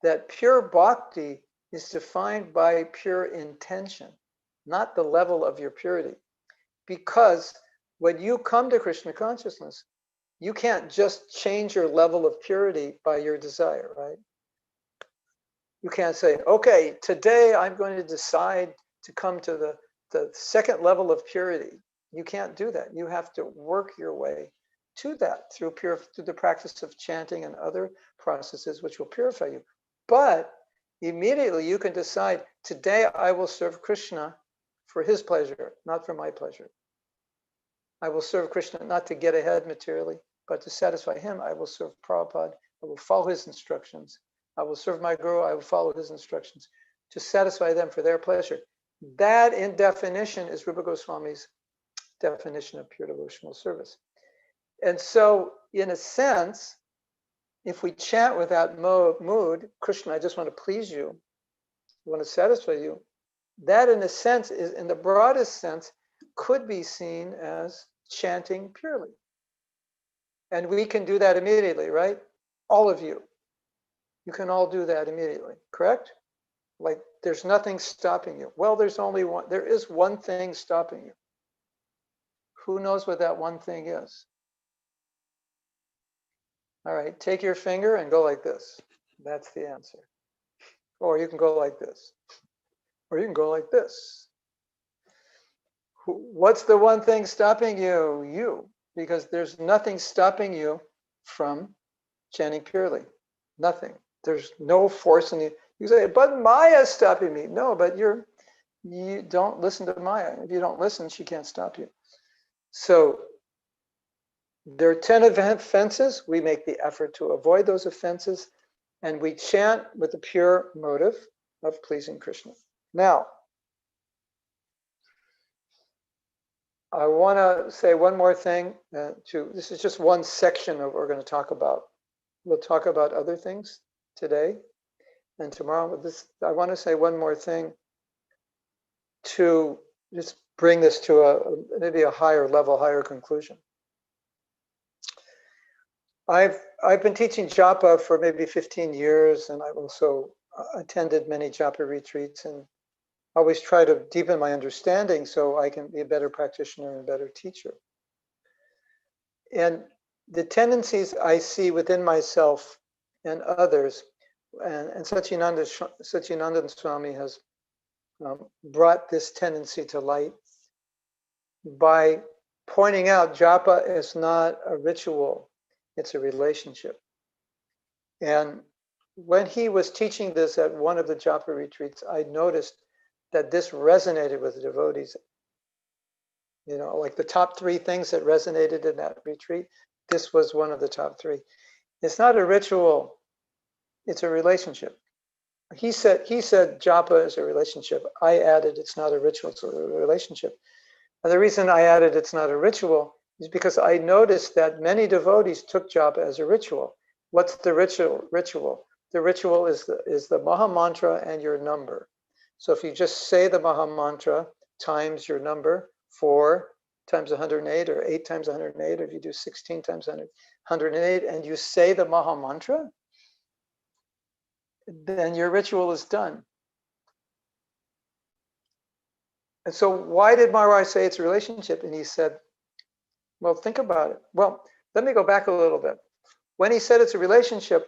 that pure bhakti is defined by pure intention, not the level of your purity. Because when you come to Krishna consciousness, you can't just change your level of purity by your desire, right? You can't say, okay, today I'm going to decide to come to the second level of purity. You can't do that. You have to work your way to that through the practice of chanting and other processes which will purify you. But immediately you can decide, today I will serve Kṛṣṇa for his pleasure, not for my pleasure. I will serve Kṛṣṇa not to get ahead materially, but to satisfy him. I will serve Prabhupada. I will follow his instructions. I will serve my guru. I will follow his instructions to satisfy them for their pleasure. That, in definition, is Rupa Goswami's definition of pure devotional service. And so, in a sense, if we chant with that mood, Kṛṣṇa, I just want to please you, I want to satisfy you, that in a sense, is in the broadest sense, could be seen as chanting purely. And we can do that immediately, right? All of you. You can all do that immediately, correct? Like there's nothing stopping you. Well, there is one thing stopping you. Who knows what that one thing is? All right, take your finger and go like this. That's the answer. Or you can go like this. Or you can go like this. What's the one thing stopping you? You. Because there's nothing stopping you from chanting purely. Nothing. There's no force in you. You say, but Maya's stopping me. No, but you don't listen to Maya. If you don't listen, she can't stop you. So there are 10 offenses. We make the effort to avoid those offenses, and we chant with the pure motive of pleasing Kṛṣṇa. Now, I want to say one more thing. This is just one section of what we're going to talk about. We'll talk about other things today and tomorrow. I want to say one more thing to just bring this to maybe a higher level, higher conclusion. I've been teaching Japa for maybe 15 years, and I've also attended many Japa retreats and always try to deepen my understanding so I can be a better practitioner and a better teacher. And the tendencies I see within myself and others, and Satchidananda Swami has brought this tendency to light by pointing out Japa is not a ritual, it's a relationship. And when he was teaching this at one of the Japa retreats, I noticed that this resonated with the devotees. You know, like the top 3 things that resonated in that retreat, this was one of the top 3. It's not a ritual, it's a relationship. He said Japa is a relationship. I added it's not a ritual, it's a relationship. And the reason I added it's not a ritual is because I noticed that many devotees took Japa as a ritual. What's the ritual? The ritual is the Maha Mantra and your number. So if you just say the Maha Mantra times your number, 4 times 108 or 8 times 108, or if you do 16 times 108, and you say the Maha Mantra, then your ritual is done. And so why did Maharaj say it's a relationship? And he said, well, think about it. Well, let me go back a little bit. When he said it's a relationship,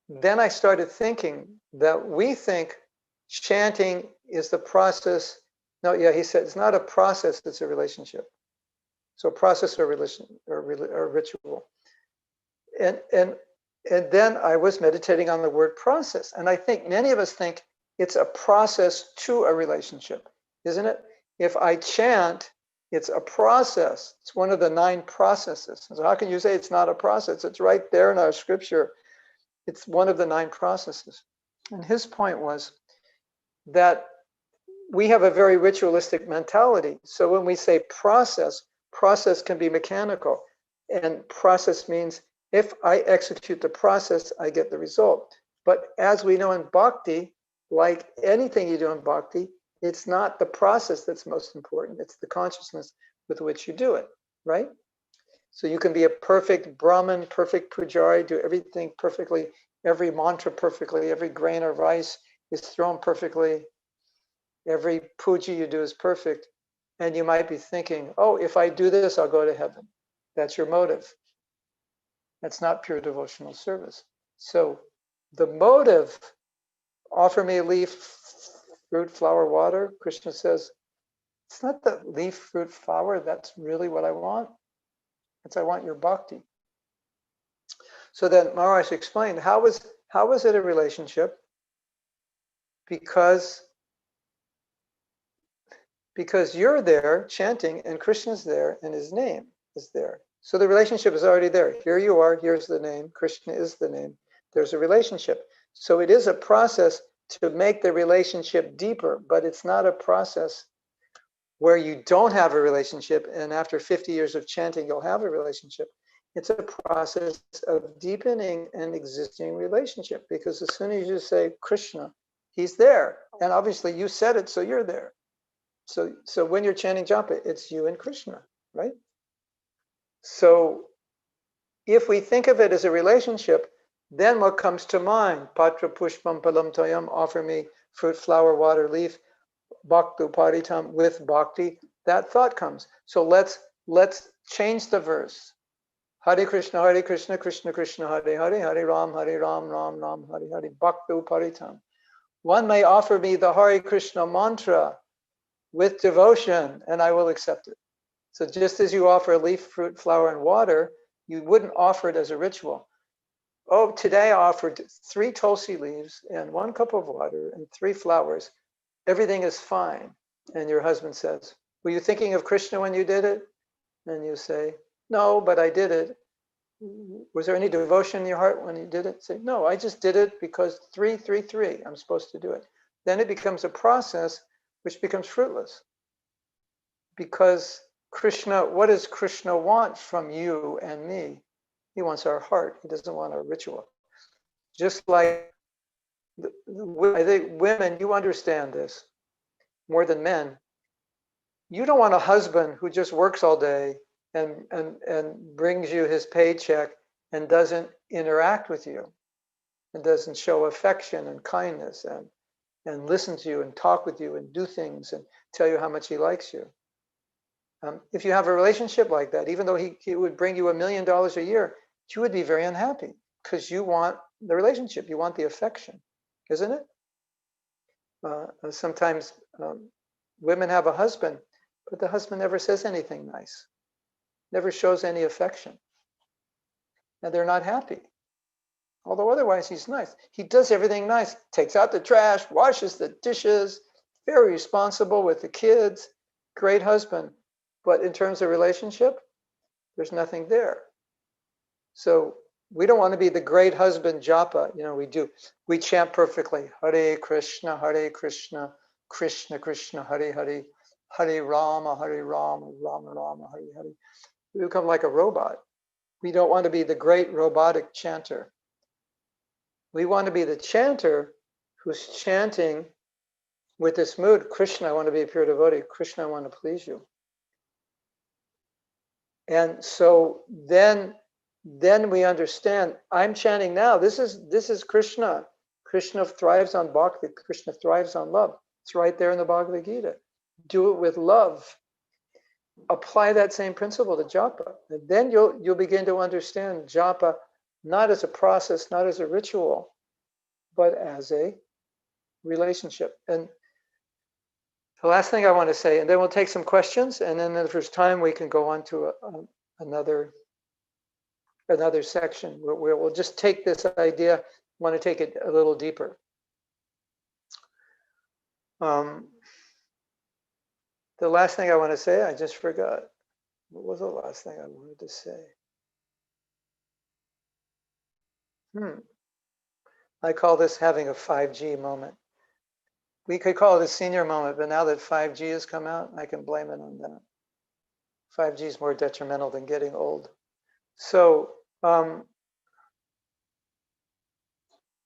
then I started thinking that we think chanting is the process. No, yeah, he said it's not a process, it's a relationship. So process or relation or ritual. And then I was meditating on the word process. And I think many of us think it's a process to a relationship, isn't it? If I chant, it's a process. It's one of the 9 processes. So how can you say it's not a process? It's right there in our scripture. It's one of the 9 processes. And his point was that we have a very ritualistic mentality. So when we say process, process can be mechanical. And process means if I execute the process, I get the result. But as we know in bhakti, like anything you do in bhakti, it's not the process that's most important. It's the consciousness with which you do it, right? So you can be a perfect Brahmin, perfect pujari, do everything perfectly, every mantra perfectly, every grain of rice is thrown perfectly, every puja you do is perfect. And you might be thinking, oh, if I do this, I'll go to heaven. That's your motive. That's not pure devotional service. So the motive, offer me leaf, fruit, flower, water, Krishna says, it's not the leaf, fruit, flower, that's really what I want. It's I want your bhakti. So then Maharaj explained, how is it a relationship? Because you're there chanting and Krishna's there and his name is there. So the relationship is already there. Here you are, here's the name, Krishna is the name. There's a relationship. So it is a process to make the relationship deeper, but it's not a process where you don't have a relationship and after 50 years of chanting, you'll have a relationship. It's a process of deepening an existing relationship because as soon as you say Krishna, he's there. And obviously you said it, so you're there. So when you're chanting Japa, it's you and Krishna, right? So if we think of it as a relationship, then what comes to mind? Patra pushpam palam toyam, offer me fruit, flower, water, leaf, bhakti paritam, with bhakti. That thought comes. So let's change the verse. Hare Krishna, Krishna Krishna, Hare Hare, Hare Ram, Ram Ram, Hare Hare, bhakti paritam. One may offer me the Hare Krishna mantra with devotion, and I will accept it. So just as you offer a leaf, fruit, flower, and water, you wouldn't offer it as a ritual. Oh, today I offered 3 tulsi leaves and 1 cup of water and 3 flowers. Everything is fine. And your husband says, were you thinking of Krishna when you did it? And you say, no, but I did it. Was there any devotion in your heart when you did it? Say, no, I just did it because 3, 3, 3, I'm supposed to do it. Then it becomes a process which becomes fruitless. Because Krishna, what does Krishna want from you and me? He wants our heart. He doesn't want our ritual. Just like, I think women, you understand this more than men. You don't want a husband who just works all day and brings you his paycheck and doesn't interact with you and doesn't show affection and kindness and listen to you and talk with you and do things and tell you how much he likes you. If you have a relationship like that, even though he would bring you $1 million a year, you would be very unhappy because you want the relationship, you want the affection, isn't it? Sometimes women have a husband, but the husband never says anything nice, never shows any affection, and they're not happy. Although otherwise he's nice. He does everything nice, takes out the trash, washes the dishes, very responsible with the kids, great husband. But in terms of relationship, there's nothing there. So we don't want to be the great husband japa. We chant perfectly. Hare Krishna, Krishna Krishna, Hare Hare, Hare Rama, Rama Rama, Hare Hare. We become like a robot. We don't want to be the great robotic chanter. We want to be the chanter who's chanting with this mood, Krishna, I want to be a pure devotee. Krishna, I want to please you. And so then we understand, I'm chanting now. This is Krishna. Krishna thrives on bhakti. Krishna thrives on love. It's right there in the Bhagavad Gita. do it with love. Apply that same principle to japa. And then you'll begin to understand japa not as a process, not as a ritual, but as a relationship. And the last thing I want to say, and then we'll take some questions, and then if there's time, we can go on to another section where we'll just take this idea, want to take it a little deeper. The last thing I want to say, I just forgot. What was the last thing I wanted to say? I call this having a 5G moment. We could call it a senior moment, but now that 5G has come out, I can blame it on that. 5G is more detrimental than getting old. So,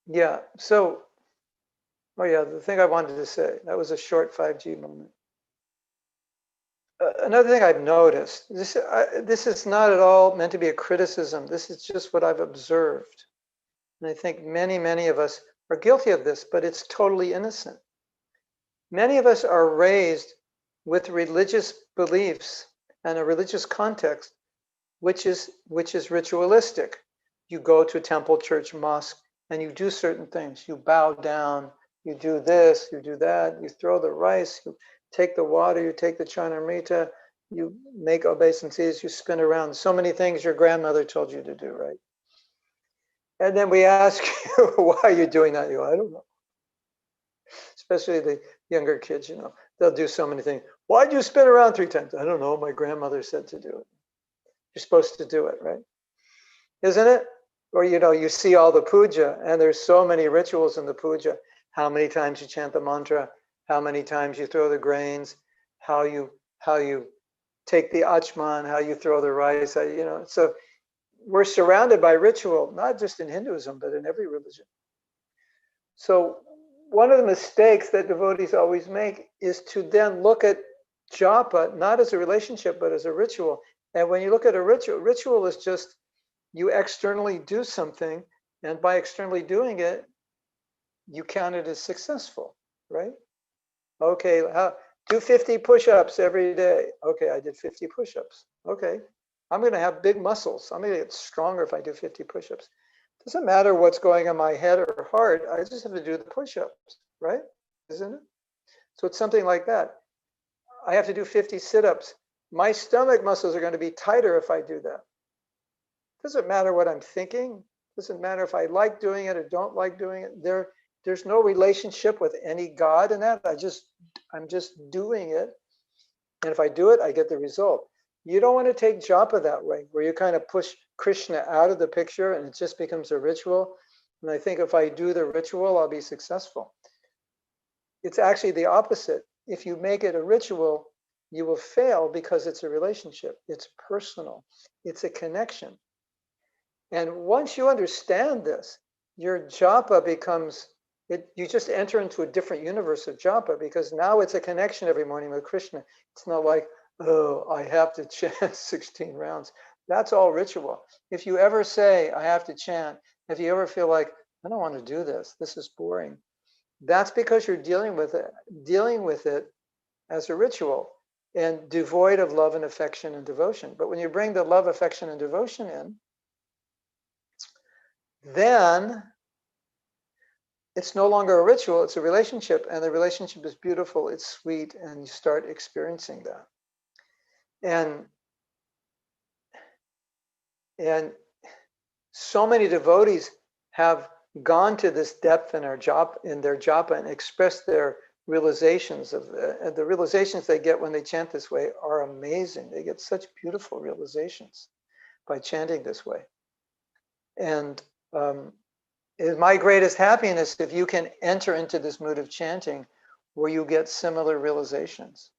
yeah, so, oh yeah, the thing I wanted to say, that was a short 5G moment. Another thing I've noticed, this is not at all meant to be a criticism. This is just what I've observed. And I think many, many of us are guilty of this, but it's totally innocent. Many of us are raised with religious beliefs and a religious context, which is ritualistic. You go to a temple, church, mosque, and you do certain things. You bow down, you do this, you do that, you throw the rice, you take the water, you take the chanamrita, you make obeisances, you spin around. So many things your grandmother told you to do, right? And then we ask you, why are you doing that? You go, I don't know. Especially the younger kids, they'll do so many things. Why'd you spin around 3 times? I don't know. My grandmother said to do it. You're supposed to do it, right? Isn't it? Or, you see all the puja, and there's so many rituals in the puja. How many times you chant the mantra, how many times you throw the grains, how you take the achman, how you throw the rice, So we're surrounded by ritual, not just in Hinduism, but in every religion. So one of the mistakes that devotees always make is to then look at japa not as a relationship, but as a ritual. And when you look at a ritual is just you externally do something, and by externally doing it, you count it as successful, right? Okay, do 50 push-ups every day. Okay, I did 50 push-ups. Okay, I'm going to have big muscles. I'm going to get stronger if I do 50 push-ups. Doesn't matter what's going on my head or heart. I just have to do the push-ups, right? Isn't it? So it's something like that. I have to do 50 sit-ups. My stomach muscles are going to be tighter if I do that. Doesn't matter what I'm thinking. Doesn't matter if I like doing it or don't like doing it. There's no relationship with any God in that. I'm just doing it. And if I do it, I get the result. You don't want to take japa that way, where you kind of push Kṛṣṇa out of the picture and it just becomes a ritual. And I think if I do the ritual, I'll be successful. It's actually the opposite. If you make it a ritual, you will fail because it's a relationship. It's personal. It's a connection. And once you understand this, your japa becomes, you just enter into a different universe of japa, because now it's a connection every morning with Kṛṣṇa. It's not like, oh, I have to chant 16 rounds. That's all ritual. If you ever say, I have to chant, if you ever feel like, I don't want to do this, this is boring, that's because you're dealing with it as a ritual and devoid of love and affection and devotion. But when you bring the love, affection, and devotion in, then it's no longer a ritual, it's a relationship, and the relationship is beautiful, it's sweet, and you start experiencing that. And so many devotees have gone to this depth in their japa and expressed their realizations of the realizations they get when they chant this way are amazing. They get such beautiful realizations by chanting this way. And it is my greatest happiness if you can enter into this mood of chanting where you get similar realizations,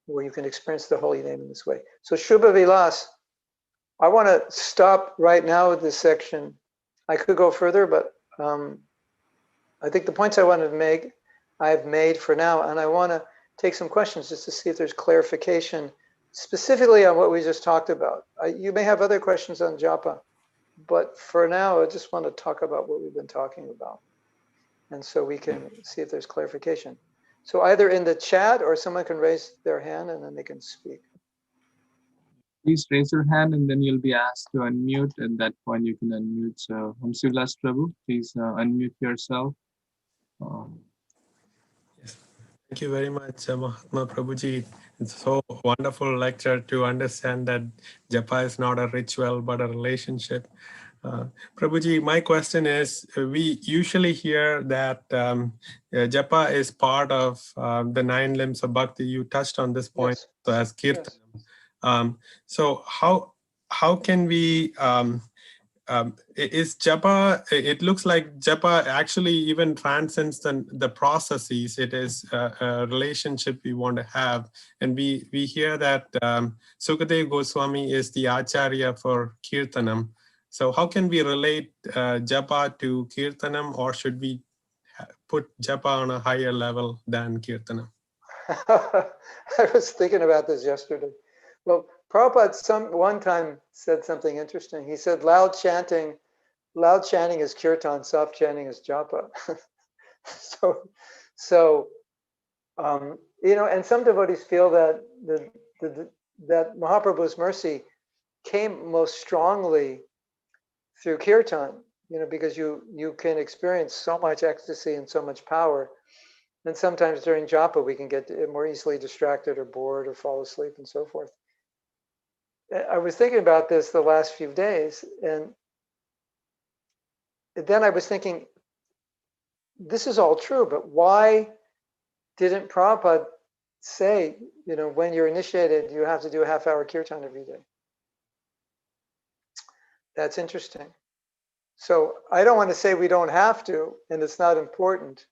where you can experience the holy name in this way. So Shubha Vilas, I want to stop right now with this section. I could go further, but I think the points I wanted to make, I've made for now, and I want to take some questions just to see if there's clarification specifically on what we just talked about. You may have other questions on japa, but for now, I just want to talk about what we've been talking about. And so we can see if there's clarification. So either in the chat or someone can raise their hand and then they can speak. Please raise your hand and then you'll be asked to unmute. At that point, you can unmute. So, Hamsulas Prabhu, please unmute yourself. Yes. Thank you very much, Mahatma Prabhuji. It's so wonderful lecture to understand that Japa is not a ritual but a relationship. Prabhuji, my question is, we usually hear that Japa is part of the 9 limbs of bhakti. You touched on this point. Yes. So as Kirtan. Yes. So how can we is Japa, it looks like Japa actually even transcends the processes. It is a relationship we want to have. And we hear that Sukadeva Goswami is the Acharya for Kirtanam. So how can we relate Japa to Kirtanam, or should we put Japa on a higher level than Kirtanam? I was thinking about this yesterday. Well, Prabhupada one time said something interesting. He said, loud chanting is kirtan, soft chanting is japa. so and some devotees feel that that Mahaprabhu's mercy came most strongly through kirtan, because you can experience so much ecstasy and so much power. And sometimes during japa, we can get more easily distracted or bored or fall asleep and so forth. I was thinking about this the last few days, and then I was thinking, this is all true, but why didn't Prabhupada say, when you're initiated, you have to do a half-hour kirtan every day? That's interesting. So I don't want to say we don't have to, and it's not important,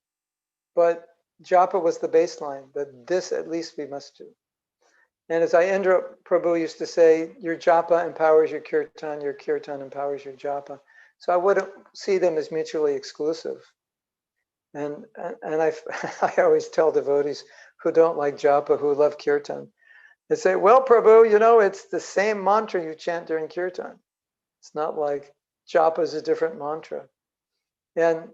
but japa was the baseline, that this at least we must do. And as Indra Prabhu used to say, your japa empowers your kirtan empowers your japa. So I wouldn't see them as mutually exclusive. And I always tell devotees who don't like japa, who love kirtan, they say, well, Prabhu, it's the same mantra you chant during kirtan. It's not like japa is a different mantra. And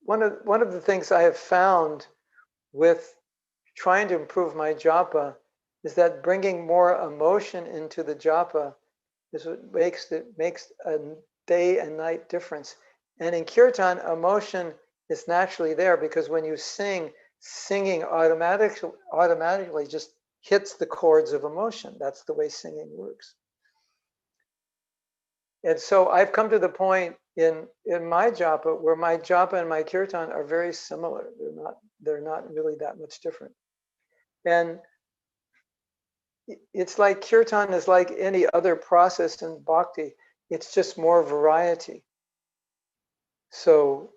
one of the things I have found with trying to improve my japa is that bringing more emotion into the japa is what makes a day and night difference. And in kirtan, emotion is naturally there because when you singing automatically just hits the chords of emotion. That's the way singing works. And so I've come to the point in my japa where my japa and my kirtan are very similar. They're not really that much different. And it's like kirtan is like any other process in bhakti. It's just more variety. So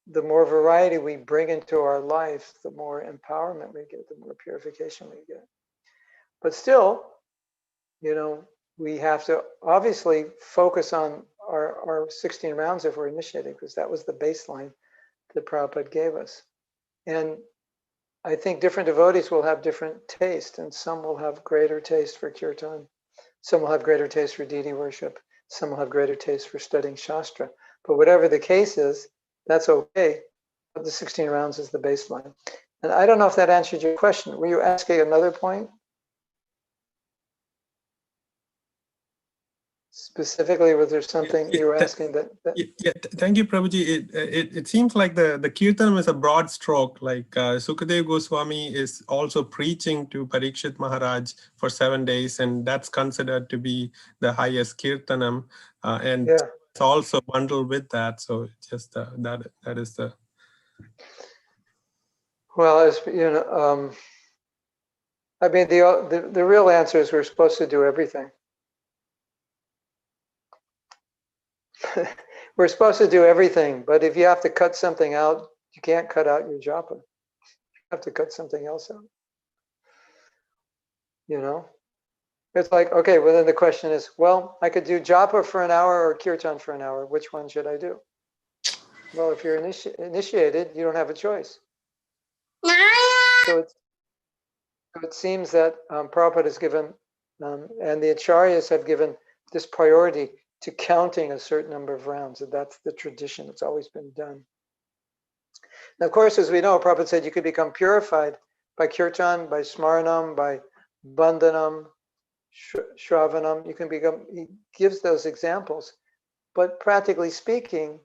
the more variety we bring into our life, the more empowerment we get, the more purification we get. But still, we have to obviously focus on our 16 rounds if we're initiating, because that was the baseline that Prabhupada gave us. And I think different devotees will have different taste, and some will have greater taste for kirtan. Some will have greater taste for deity worship. Some will have greater taste for studying Shastra. But whatever the case is, that's okay. But the 16 rounds is the baseline. And I don't know if that answered your question. Were you asking another point? Specifically, was there something you were asking that? Thank you, Prabhuji. It seems like the Kirtanam is a broad stroke. Like Sukadeva Goswami is also preaching to Parikshit Maharaj for 7 days, and that's considered to be the highest Kirtanam. And it's also bundled with that. So just that is the. Well, as I mean, the real answer is we're supposed to do everything. We're supposed to do everything, but if you have to cut something out, you can't cut out your japa. You have to cut something else out. It's like, okay, well then the question is, well, I could do japa for an hour or kirtan for an hour. Which one should I do? Well, if you're initiated, you don't have a choice. So it seems that Prabhupada has given, and the acharyas have given this priority to counting a certain number of rounds. And that's the tradition. It's always been done. Now, of course, as we know, Prabhupada said you could become purified by kirtan, by smaranam, by bandhanam, shravanam. You can become, he gives those examples. But practically speaking,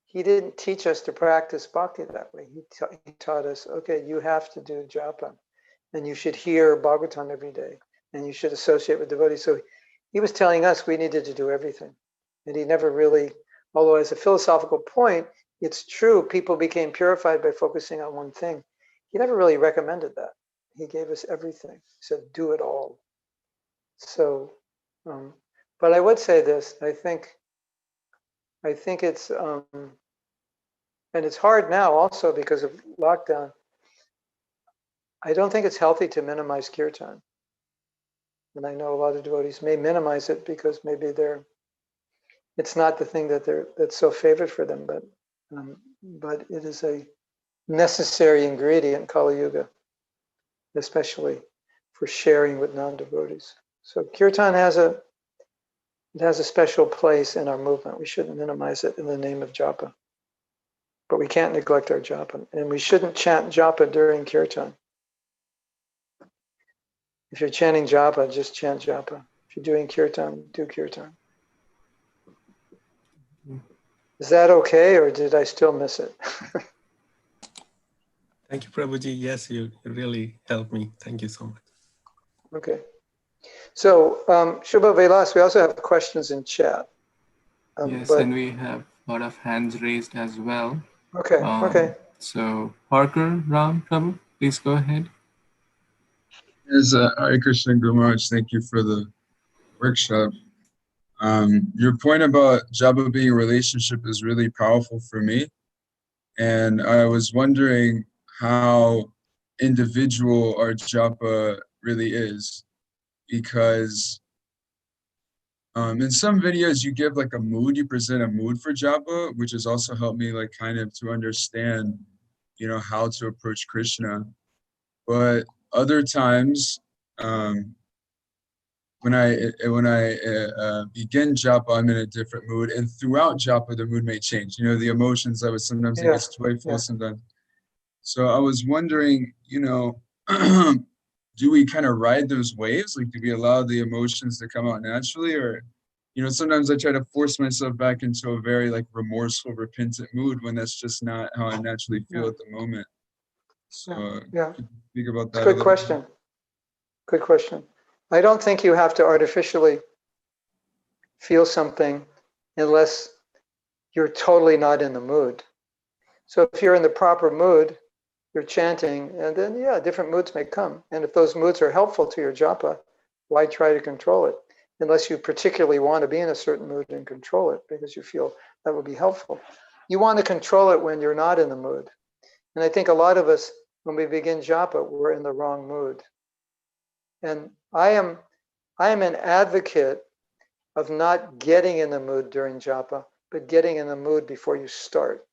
he didn't teach us to practice bhakti that way. He taught us, okay, you have to do japa, and you should hear Bhagavatam every day, and you should associate with devotees. So he was telling us we needed to do everything. And he never really, although as a philosophical point, it's true, people became purified by focusing on one thing. He never really recommended that. He gave us everything. He said, do it all. So, but I would say this, I think it's, and it's hard now also because of lockdown. I don't think it's healthy to minimize kirtan. And I know a lot of devotees may minimize it because maybe it's not the thing that's so favored for them, but it is a necessary ingredient in Kali Yuga, especially for sharing with non-devotees. So kirtan has a special place in our movement. We shouldn't minimize it in the name of japa. But we can't neglect our japa. And we shouldn't chant japa during kirtan. If you're chanting japa, just chant japa. If you're doing kirtan, do kirtan. Is that okay, or did I still miss it? Thank you, Prabhuji. Yes, you really helped me. Thank you so much. Okay. So, Shubha Vilas, we also have questions in chat. Yes, and we have a lot of hands raised as well. Okay, okay. So, Parker Ram Prabhu, please go ahead. Yes, Hare Krishna Guru Maharaj, thank you for the workshop. Your point about japa being a relationship is really powerful for me. And I was wondering how individual our japa really is. Because in some videos you give like a mood, you present a mood for japa, which has also helped me like kind of to understand, how to approach Kṛṣṇa. But other times, when I begin japa, I'm in a different mood, and throughout japa, the mood may change. The emotions I was sometimes it gets joyful, sometimes. So I was wondering, do we kind of ride those waves? Like, do we allow the emotions to come out naturally, or, sometimes I try to force myself back into a very like remorseful, repentant mood when that's just not how I naturally feel at the moment. So could you speak about that? Good question. Good question. I don't think you have to artificially feel something unless you're totally not in the mood. So if you're in the proper mood, you're chanting, and then different moods may come. And if those moods are helpful to your japa, why try to control it? Unless you particularly want to be in a certain mood and control it because you feel that would be helpful. You want to control it when you're not in the mood. And I think a lot of us, when we begin japa, we're in the wrong mood. And I am an advocate of not getting in the mood during japa, but getting in the mood before you start.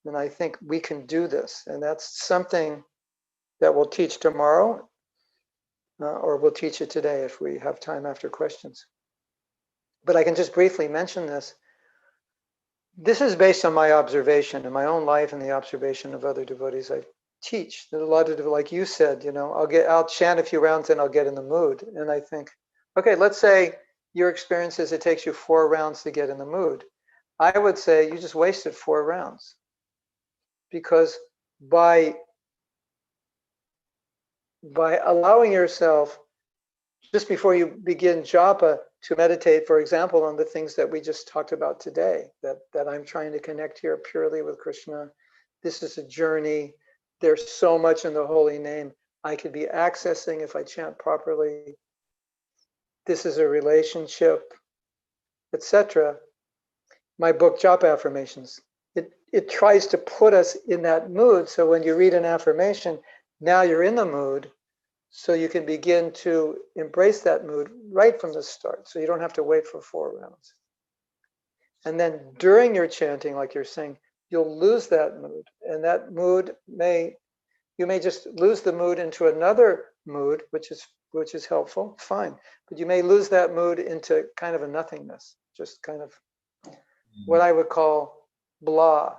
And I think we can do this. And that's something that we'll teach tomorrow, or we'll teach it today if we have time after questions. But I can just briefly mention this. This is based on my observation in my own life and the observation of other devotees I teach. There's a lot of, like you said, I'll chant a few rounds and I'll get in the mood. And I think, okay, let's say your experience is it takes you 4 rounds to get in the mood. I would say you just wasted 4 rounds. Because by allowing yourself, just before you begin japa, to meditate, for example, on the things that we just talked about today, that I'm trying to connect here purely with Kṛṣṇa. This is a journey. There's so much in the holy name I could be accessing if I chant properly. This is a relationship, etc. My book, Japa Affirmations, it tries to put us in that mood. So when you read an affirmation, now you're in the mood, so you can begin to embrace that mood right from the start. So you don't have to wait for 4 rounds. And then during your chanting, like you're saying, you'll lose that mood. And that mood you may just lose the mood into another mood, which is helpful, fine. But you may lose that mood into kind of a nothingness, just kind of what I would call blah,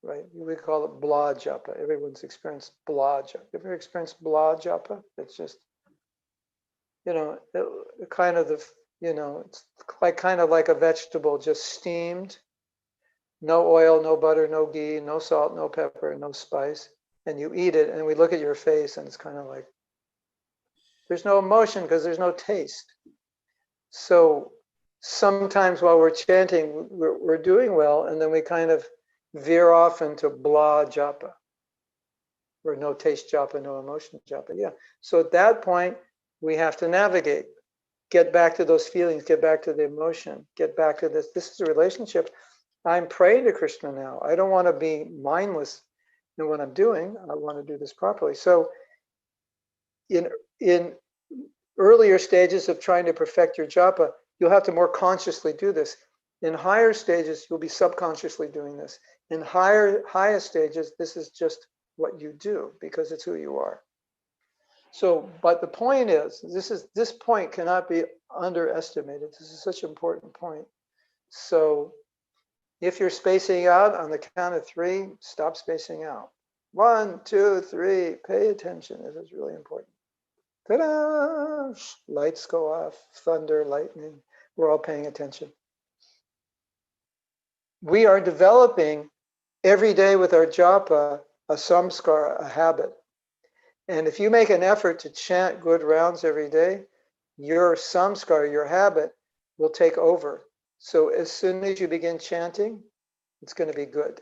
right? We call it blah japa. Everyone's experienced blah japa. Ever experienced blah japa? It's just, kind of it's kind of like a vegetable just steamed, no oil, no butter, no ghee, no salt, no pepper, no spice, and you eat it, and we look at your face, and it's kind of like there's no emotion because there's no taste. So sometimes while we're chanting, we're doing well, and then we kind of veer off into blah japa, or no taste japa, no emotion japa. Yeah. So at that point, we have to navigate, get back to those feelings, get back to the emotion, get back to this. This is a relationship. I'm praying to Kṛṣṇa now. I don't want to be mindless in what I'm doing. I want to do this properly. So in earlier stages of trying to perfect your japa, you'll have to more consciously do this. In higher stages, you'll be subconsciously doing this. In highest stages, this is just what you do because it's who you are. So, but the point is, this point cannot be underestimated. This is such an important point. So if you're spacing out on the count of 3, stop spacing out. 1, 2, 3, pay attention. This is really important. Ta-da! Lights go off, thunder, lightning. We're all paying attention. We are developing every day with our japa a samskara, a habit. And if you make an effort to chant good rounds every day, your samskara, your habit, will take over. So as soon as you begin chanting, it's going to be good,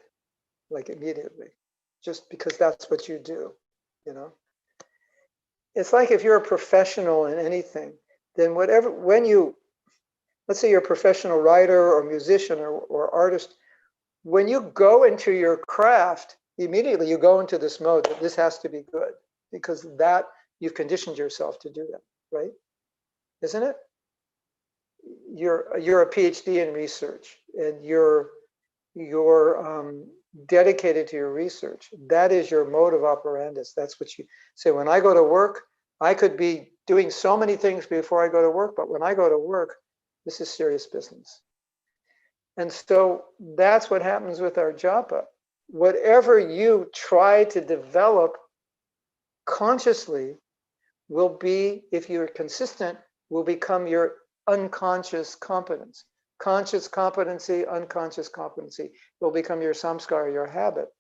like immediately, just because that's what you do, It's like if you're a professional in anything, then let's say you're a professional writer or musician or artist, when you go into your craft, immediately you go into this mode that this has to be good, because that you've conditioned yourself to do that, right? Isn't it? You're a PhD in research, and you're dedicated to your research. That is your mode of operandus. That's what you say. When I go to work, I could be doing so many things before I go to work, but when I go to work, this is serious business. And so that's what happens with our japa. Whatever you try to develop consciously will be, if you're consistent, will become your unconscious competence. Conscious competency, unconscious competency will become your samskara, your habit.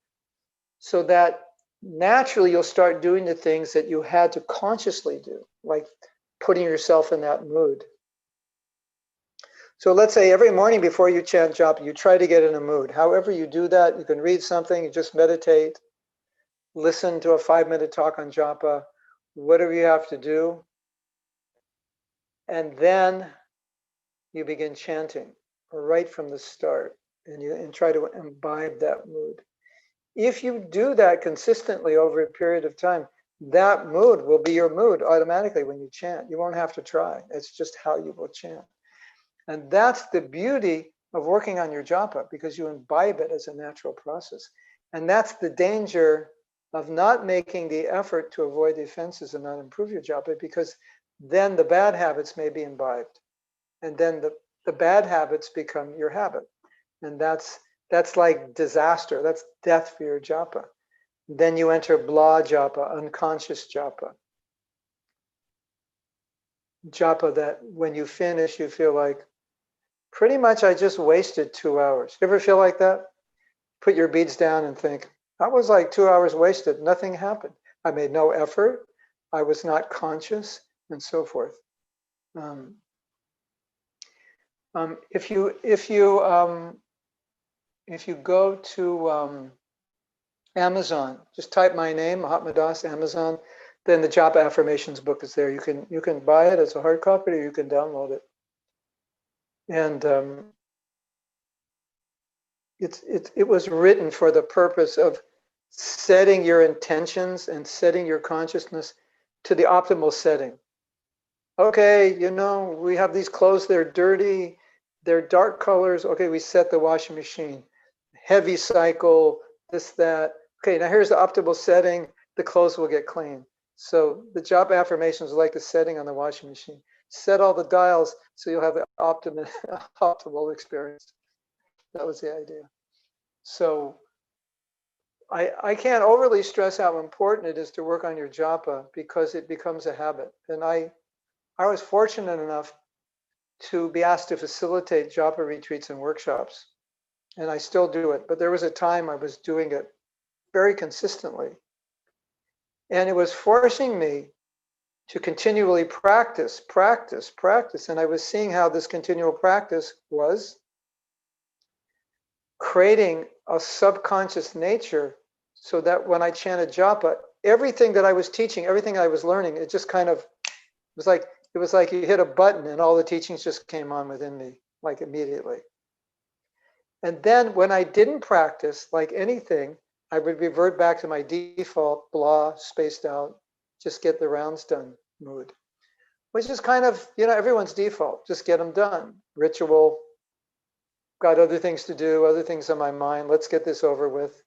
So that naturally you'll start doing the things that you had to consciously do, like putting yourself in that mood. So let's say every morning before you chant japa, you try to get in a mood. However you do that, you can read something, you just meditate, listen to a 5-minute talk on japa, whatever you have to do. And then you begin chanting right from the start, and try to imbibe that mood. If you do that consistently over a period of time, that mood will be your mood automatically when you chant. You won't have to try. It's just how you will chant. And that's the beauty of working on your japa, because you imbibe it as a natural process. And that's the danger of not making the effort to avoid the offenses and not improve your japa, because then the bad habits may be imbibed. And then the bad habits become your habit. And that's like disaster. That's death for your japa. Then you enter blah japa, unconscious japa. Japa that when you finish, you feel like, pretty much I just wasted 2 hours. You ever feel like that? Put your beads down and think, that was like 2 hours wasted. Nothing happened. I made no effort. I was not conscious, and so forth. If you go to Amazon, just type my name, Mahatma Das, Amazon, then the Japa Affirmations book is there. You can buy it as a hard copy, or you can download it. And it was written for the purpose of setting your intentions and setting your consciousness to the optimal setting. Okay, we have these clothes, they're dirty, they're dark colors. Okay, we set the washing machine. Heavy cycle, this, that. Okay, now here's the optimal setting. The clothes will get clean. So the Japa affirmations are like the setting on the washing machine. Set all the dials so you'll have an optimal experience. That was the idea. So I can't overly stress how important it is to work on your japa because it becomes a habit. And I was fortunate enough to be asked to facilitate japa retreats and workshops. And I still do it. But there was a time I was doing it very consistently. And it was forcing me to continually practice. And I was seeing how this continual practice was creating a subconscious nature so that when I chanted japa, everything that I was teaching, everything I was learning, it just kind of it was like you hit a button and all the teachings just came on within me, like immediately. And then when I didn't practice, like anything, I would revert back to my default, blah, spaced out, just get the rounds done mood, which is kind of, everyone's default, just get them done. Ritual, got other things to do, other things on my mind, let's get this over with.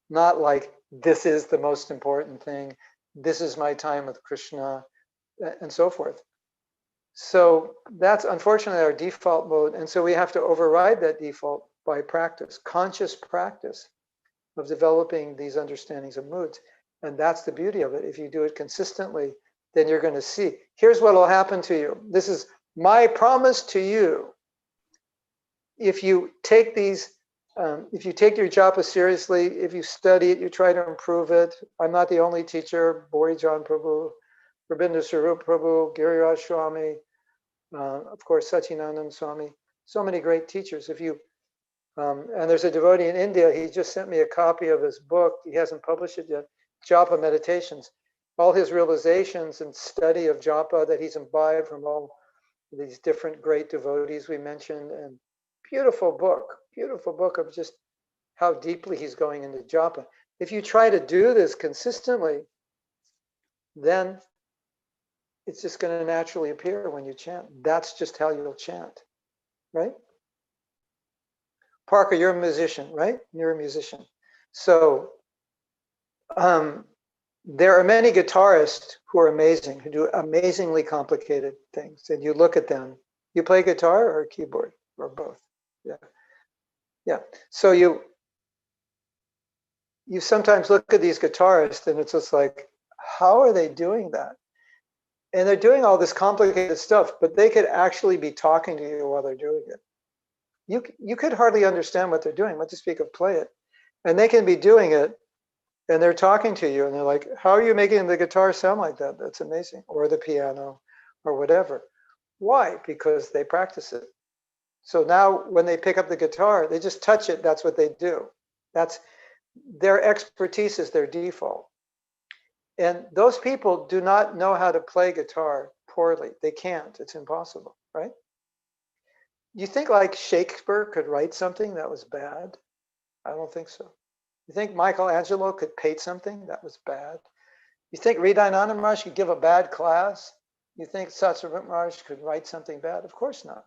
Not like, this is the most important thing, this is my time with Kṛṣṇa, and so forth. So that's unfortunately our default mode. And so we have to override that default by practice, conscious practice of developing these understandings of moods. And that's the beauty of it. If you do it consistently, then you're going to see. Here's what will happen to you. This is my promise to you. If you take these, if you take your japa seriously, if you study it, you try to improve it. I'm not the only teacher. Bori John Prabhu, Rabindra Swarup Prabhu, Giriraj Swami, of course, Satyanandam Swami. So many great teachers. If you and there's a devotee in India, he just sent me a copy of his book. He hasn't published it yet, Japa Meditations. All his realizations and study of japa that he's imbibed from all these different great devotees we mentioned. And beautiful book of just how deeply he's going into japa. If you try to do this consistently, then it's just going to naturally appear when you chant. That's just how you'll chant, right? Parker, you're a musician, right? You're a musician. So there are many guitarists who are amazing, who do amazingly complicated things. And you look at them. You play guitar or keyboard or both? Yeah. So you sometimes look at these guitarists and it's just like, how are they doing that? And they're doing all this complicated stuff, but they could actually be talking to you while they're doing it. You could hardly understand what they're doing, what to speak of play it. And they can be doing it and they're talking to you and they're like, how are you making the guitar sound like that? That's amazing. Or the piano or whatever. Why? Because they practice it. So now when they pick up the guitar, they just touch it. That's what they do. That's their expertise is their default. And those people do not know how to play guitar poorly. They can't. It's impossible, right? You think like Shakespeare could write something that was bad? I don't think so. You think Michelangelo could paint something that was bad? You think Hridayanath Maharaj could give a bad class? You think Satsavamrita Maharaj could write something bad? Of course not.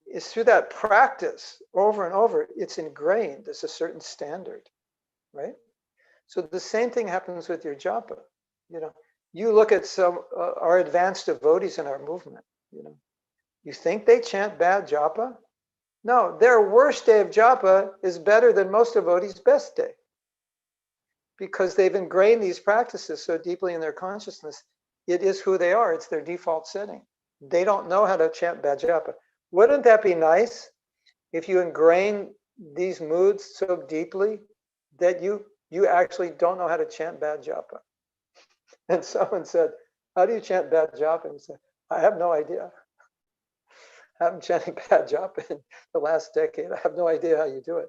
It's through that practice over and over, it's ingrained. There's a certain standard, right? So the same thing happens with your japa. You look at some our advanced devotees in our movement. You think they chant bad japa? No, their worst day of japa is better than most devotees' best day, because they've ingrained these practices so deeply in their consciousness. It is who they are. It's their default setting. They don't know how to chant bad japa. Wouldn't that be nice if you ingrain these moods so deeply that you actually don't know how to chant bad japa? And someone said, how do you chant bad japa? And he said, I have no idea. I haven't chanted bad japa in the last decade. I have no idea how you do it.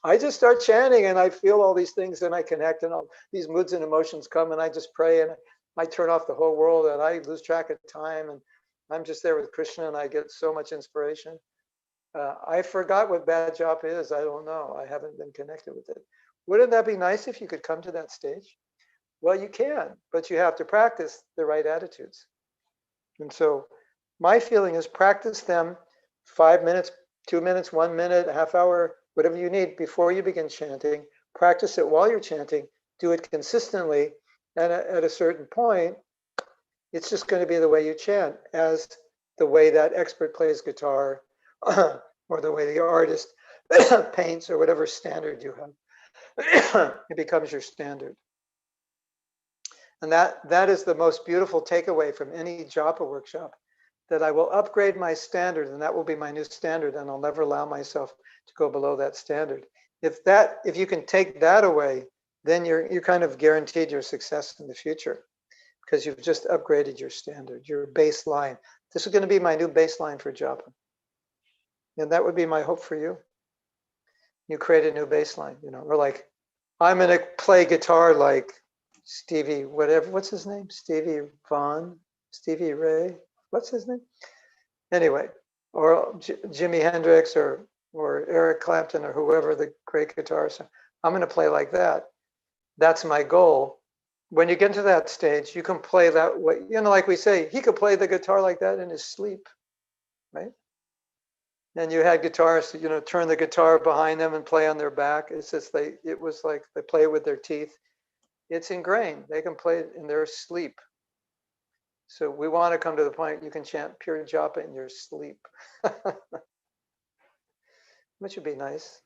I just start chanting and I feel all these things and I connect and all these moods and emotions come and I just pray and I turn off the whole world and I lose track of time and I'm just there with Kṛṣṇa and I get so much inspiration. I forgot what bad japa is. I don't know. I haven't been connected with it. Wouldn't that be nice if you could come to that stage? Well, you can, but you have to practice the right attitudes. And so my feeling is practice them 5 minutes, 2 minutes, 1 minute, a half hour, whatever you need before you begin chanting. Practice it while you're chanting. Do it consistently. And at a certain point, it's just going to be the way you chant, as the way that expert plays guitar or the way the artist paints or whatever standard you have. it becomes your standard. And that is the most beautiful takeaway from any Japa workshop, that I will upgrade my standard, and that will be my new standard, and I'll never allow myself to go below that standard. If you can take that away, then you're kind of guaranteed your success in the future, because you've just upgraded your standard, your baseline. This is going to be my new baseline for Japa. And that would be my hope for you. You create a new baseline, or like, I'm going to play guitar like Stevie, whatever, what's his name? Stevie Ray, what's his name? Anyway, or Jimi Hendrix or Eric Clapton or whoever the great guitarist. I'm going to play like that. That's my goal. When you get to that stage, you can play that way. Like we say, he could play the guitar like that in his sleep, right? And you had guitarists, turn the guitar behind them and play on their back. It's just it was like they play with their teeth. It's ingrained. They can play it in their sleep. So we want to come to the point you can chant pure japa in your sleep. Which would be nice.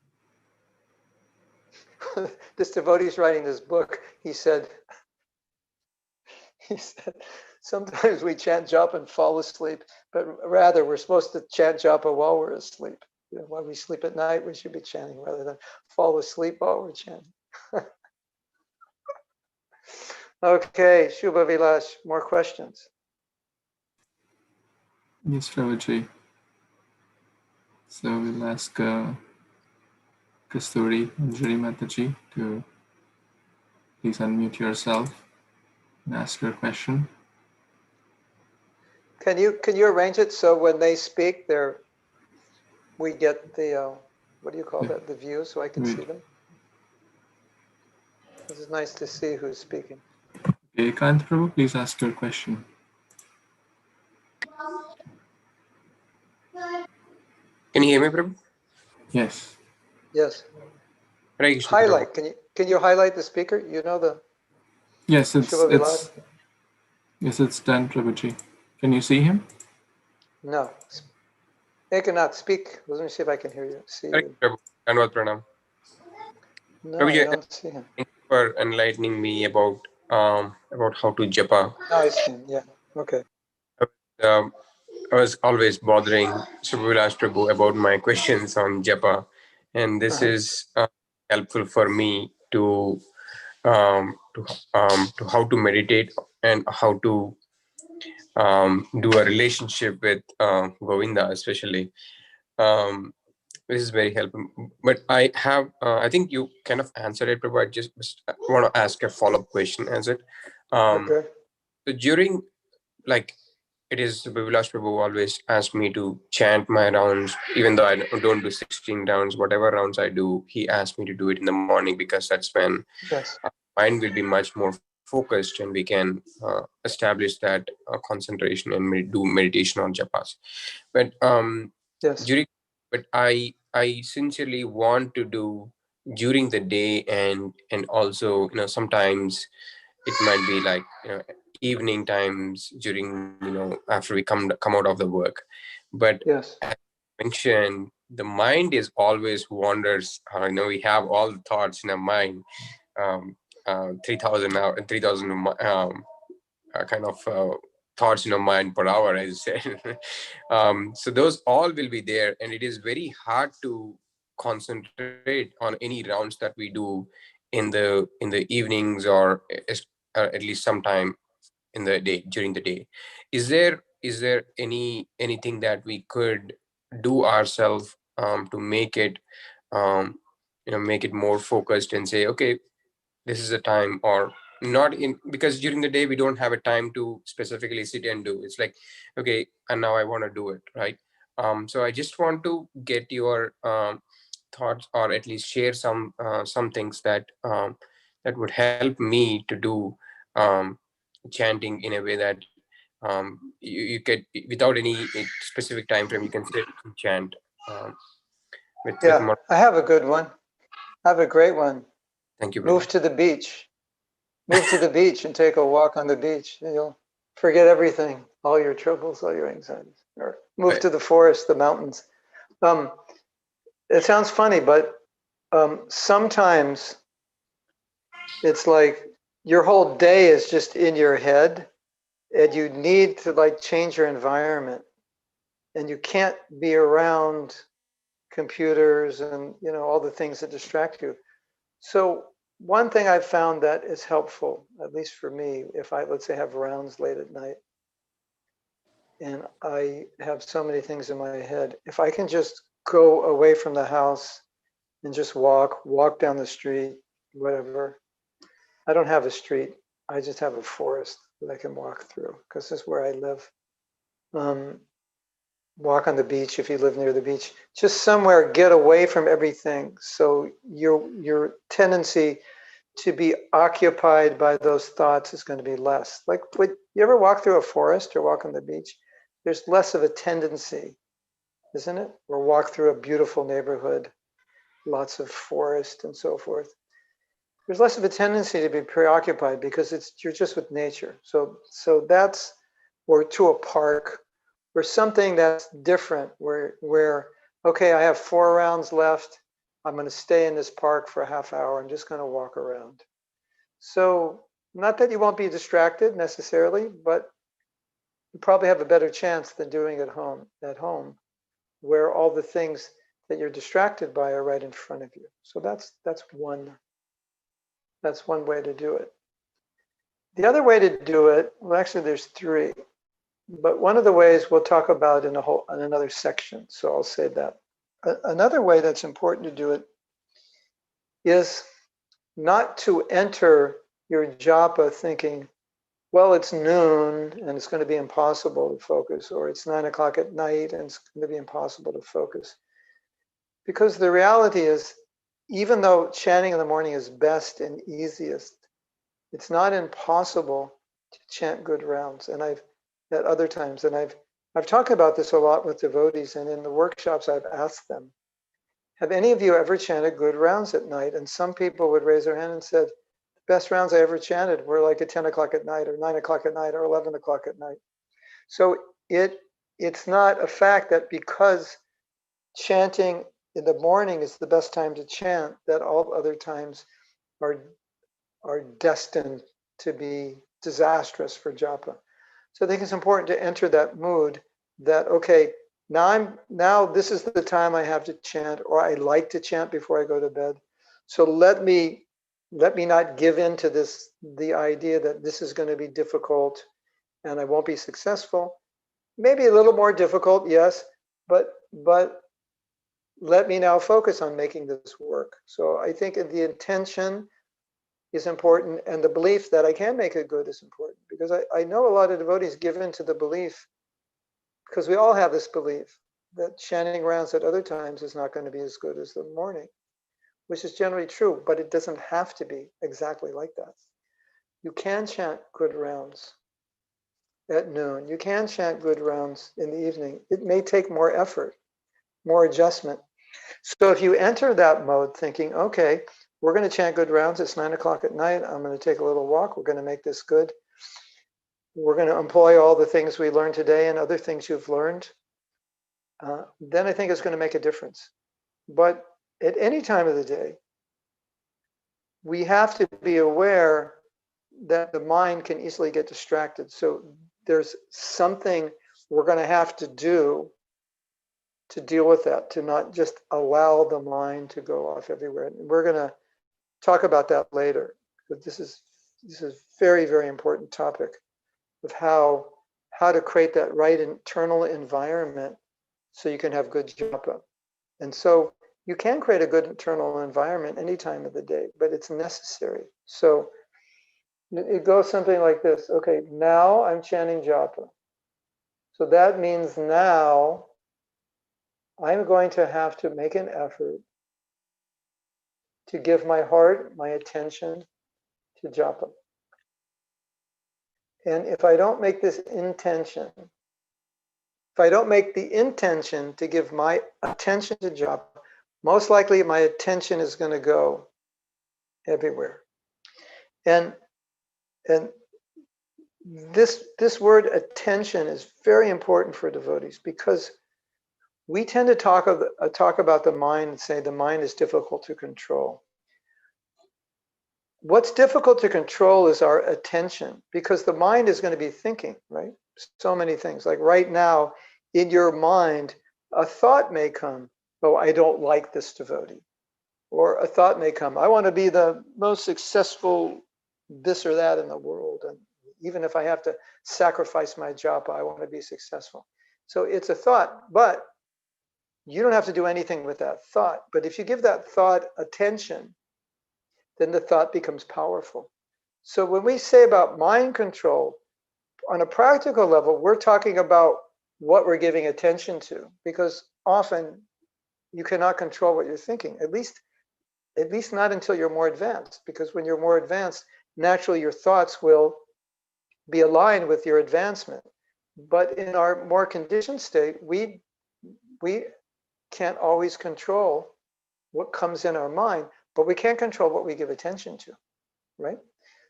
This devotee's writing this book. He said, sometimes we chant japa and fall asleep, but rather we're supposed to chant japa while we're asleep. While we sleep at night, we should be chanting rather than fall asleep while we're chanting. Okay, Shubha Vilas, more questions? Yes, Prabhuji. So we'll ask Kasturi and Jiri Mataji to please unmute yourself and ask your question. Can you arrange it so when they speak, we get the what do you call that? The view, so I can see them. This is nice to see who's speaking. Okay, Kant Prabhu, please ask your question. Can you hear me, Prabhu? Yes. Yes. Hare Krishna, Highlight. Prabhu. Can you highlight the speaker? The Yes, Shubha Vilas? it's done, Prabhuji. Can you see him? No. I cannot speak. Let me see if I can hear you. See Hare you. Krishna, Prabhu. Dandavat Pranam. No, Prabhuji, I don't see him. thank you for enlightening me about how to japa. No, I see him. Yeah. Okay. Um, I was always bothering Subhavilas Prabhu about my questions on japa, and this is helpful for me to how to meditate and how to do a relationship with Govinda, especially. This is very helpful. But I have, I think you kind of answered it, Prabhu. I just want to ask a follow-up question as it. Okay. So during, like, it is Vilas Prabhu always asked me to chant my rounds, even though I don't do 16 rounds, whatever rounds I do, he asked me to do it in the morning because that's when Yes. mind will be much more focused and we can establish that concentration and do meditation on japas. But Yes. but I sincerely want to do during the day, and also sometimes it might be like evening times during after we come out of the work. But Yes. as I mentioned, the mind is always wanders. We have all the thoughts in our mind, 3,000 kind of thoughts in our mind per hour, as I said. So those all will be there, and it is very hard to concentrate on any rounds that we do in the evenings, or at least sometime in the day, during the day. Is there anything that we could do ourselves to make it make it more focused and say, okay, this is a time, or not in, because during the day we don't have a time to specifically sit and do. It's like, okay, and now I want to do it, right? So I just want to get your thoughts, or at least share some things that that would help me to do chanting in a way that you could, without any specific time frame, you can sit and chant with more. I have a good one. I have a great one. Thank you, Move Prabhu. to the beach. Move to the beach and take a walk on the beach. And you'll forget everything, all your troubles, all your anxieties. Or move Right. to the forest, the mountains. It sounds funny, but sometimes It's like your whole day is just in your head, and you need to like change your environment, and you can't be around computers and all the things that distract you. So one thing I've found that is helpful, at least for me, if I, let's say, have rounds late at night and I have so many things in my head, if I can just go away from the house and just walk down the street, whatever. I don't have a street. I just have a forest that I can walk through because this is where I live. Walk on the beach if you live near the beach. Just somewhere, get away from everything. So your tendency to be occupied by those thoughts is going to be less. Like, would you ever walk through a forest or walk on the beach? There's less of a tendency, isn't it? Or walk through a beautiful neighborhood, lots of forest and so forth. There's less of a tendency to be preoccupied because you're just with nature. So that's, or to a park, or something that's different where okay, I have 4 rounds left. I'm going to stay in this park for a half hour. I'm just going to walk around. So not that you won't be distracted necessarily, but you probably have a better chance than doing it at home, where all the things that you're distracted by are right in front of you. So that's one way to do it. The other way to do it, well, actually there's 3, but one of the ways we'll talk about in another section. So I'll say that. Another way that's important to do it is not to enter your japa thinking, well, it's noon and it's going to be impossible to focus, or it's 9 o'clock at night and it's going to be impossible to focus. Because the reality is, even though chanting in the morning is best and easiest, it's not impossible to chant good rounds. And I've talked about this a lot with devotees, and in the workshops I've asked them, have any of you ever chanted good rounds at night? And some people would raise their hand and said, the best rounds I ever chanted were like at 10 o'clock at night or 9 o'clock at night or 11 o'clock at night. So it's not a fact that because chanting in the morning is the best time to chant, that all other times are destined to be disastrous for japa. So I think it's important to enter that mood that, okay, now this is the time I have to chant, or I like to chant before I go to bed. So let me not give in to the idea that this is going to be difficult and I won't be successful. Maybe a little more difficult, yes, but let me now focus on making this work. So I think the intention is important, and the belief that I can make it good is important, because I know a lot of devotees give in to the belief, because we all have this belief that chanting rounds at other times is not going to be as good as the morning, which is generally true, but it doesn't have to be exactly like that. You can chant good rounds at noon. You can chant good rounds in the evening. It may take more effort, more adjustment. So if you enter that mode thinking, okay, we're going to chant good rounds, it's 9 o'clock at night, I'm going to take a little walk, we're going to make this good. We're going to employ all the things we learned today and other things you've learned. Then I think it's going to make a difference. But at any time of the day, we have to be aware that the mind can easily get distracted. So there's something we're going to have to do to deal with that, to not just allow the mind to go off everywhere. And we're going to talk about that later, but this is very, very important topic of how to create that right internal environment so you can have good japa. And so you can create a good internal environment any time of the day, but it's necessary. So it goes something like this. Okay, now I'm chanting japa. So that means now I'm going to have to make an effort to give my heart, my attention to japa. And if I don't make this intention, if I don't make the intention to give my attention to japa, most likely my attention is going to go everywhere. And this word attention is very important for devotees, because we tend to talk about the mind and say the mind is difficult to control. what's difficult to control is our attention, because the mind is going to be thinking, right? So many things. Like right now, in your mind, a thought may come, oh, I don't like this devotee. Or a thought may come, I want to be the most successful this or that in the world. And even if I have to sacrifice my japa, I want to be successful. So it's a thought, but you don't have to do anything with that thought. But if you give that thought attention, then the thought becomes powerful. So when we say about mind control, on a practical level, we're talking about what we're giving attention to, because often you cannot control what you're thinking, at least not until you're more advanced, because when you're more advanced, naturally your thoughts will be aligned with your advancement. But in our more conditioned state, we can't always control what comes in our mind, but we can control what we give attention to, right?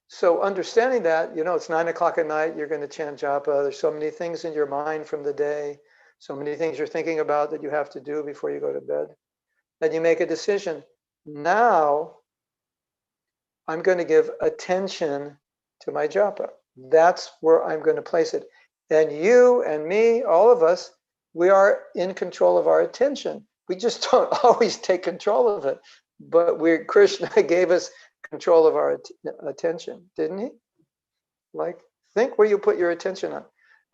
So understanding that, it's 9 o'clock at night, you're going to chant japa. There's so many things in your mind from the day, so many things you're thinking about that you have to do before you go to bed. Then you make a decision. Now, I'm going to give attention to my japa. That's where I'm going to place it. And you and me, all of us, we are in control of our attention. We just don't always take control of it. But Kṛṣṇa gave us control of our attention, didn't he? Like, think where you put your attention on.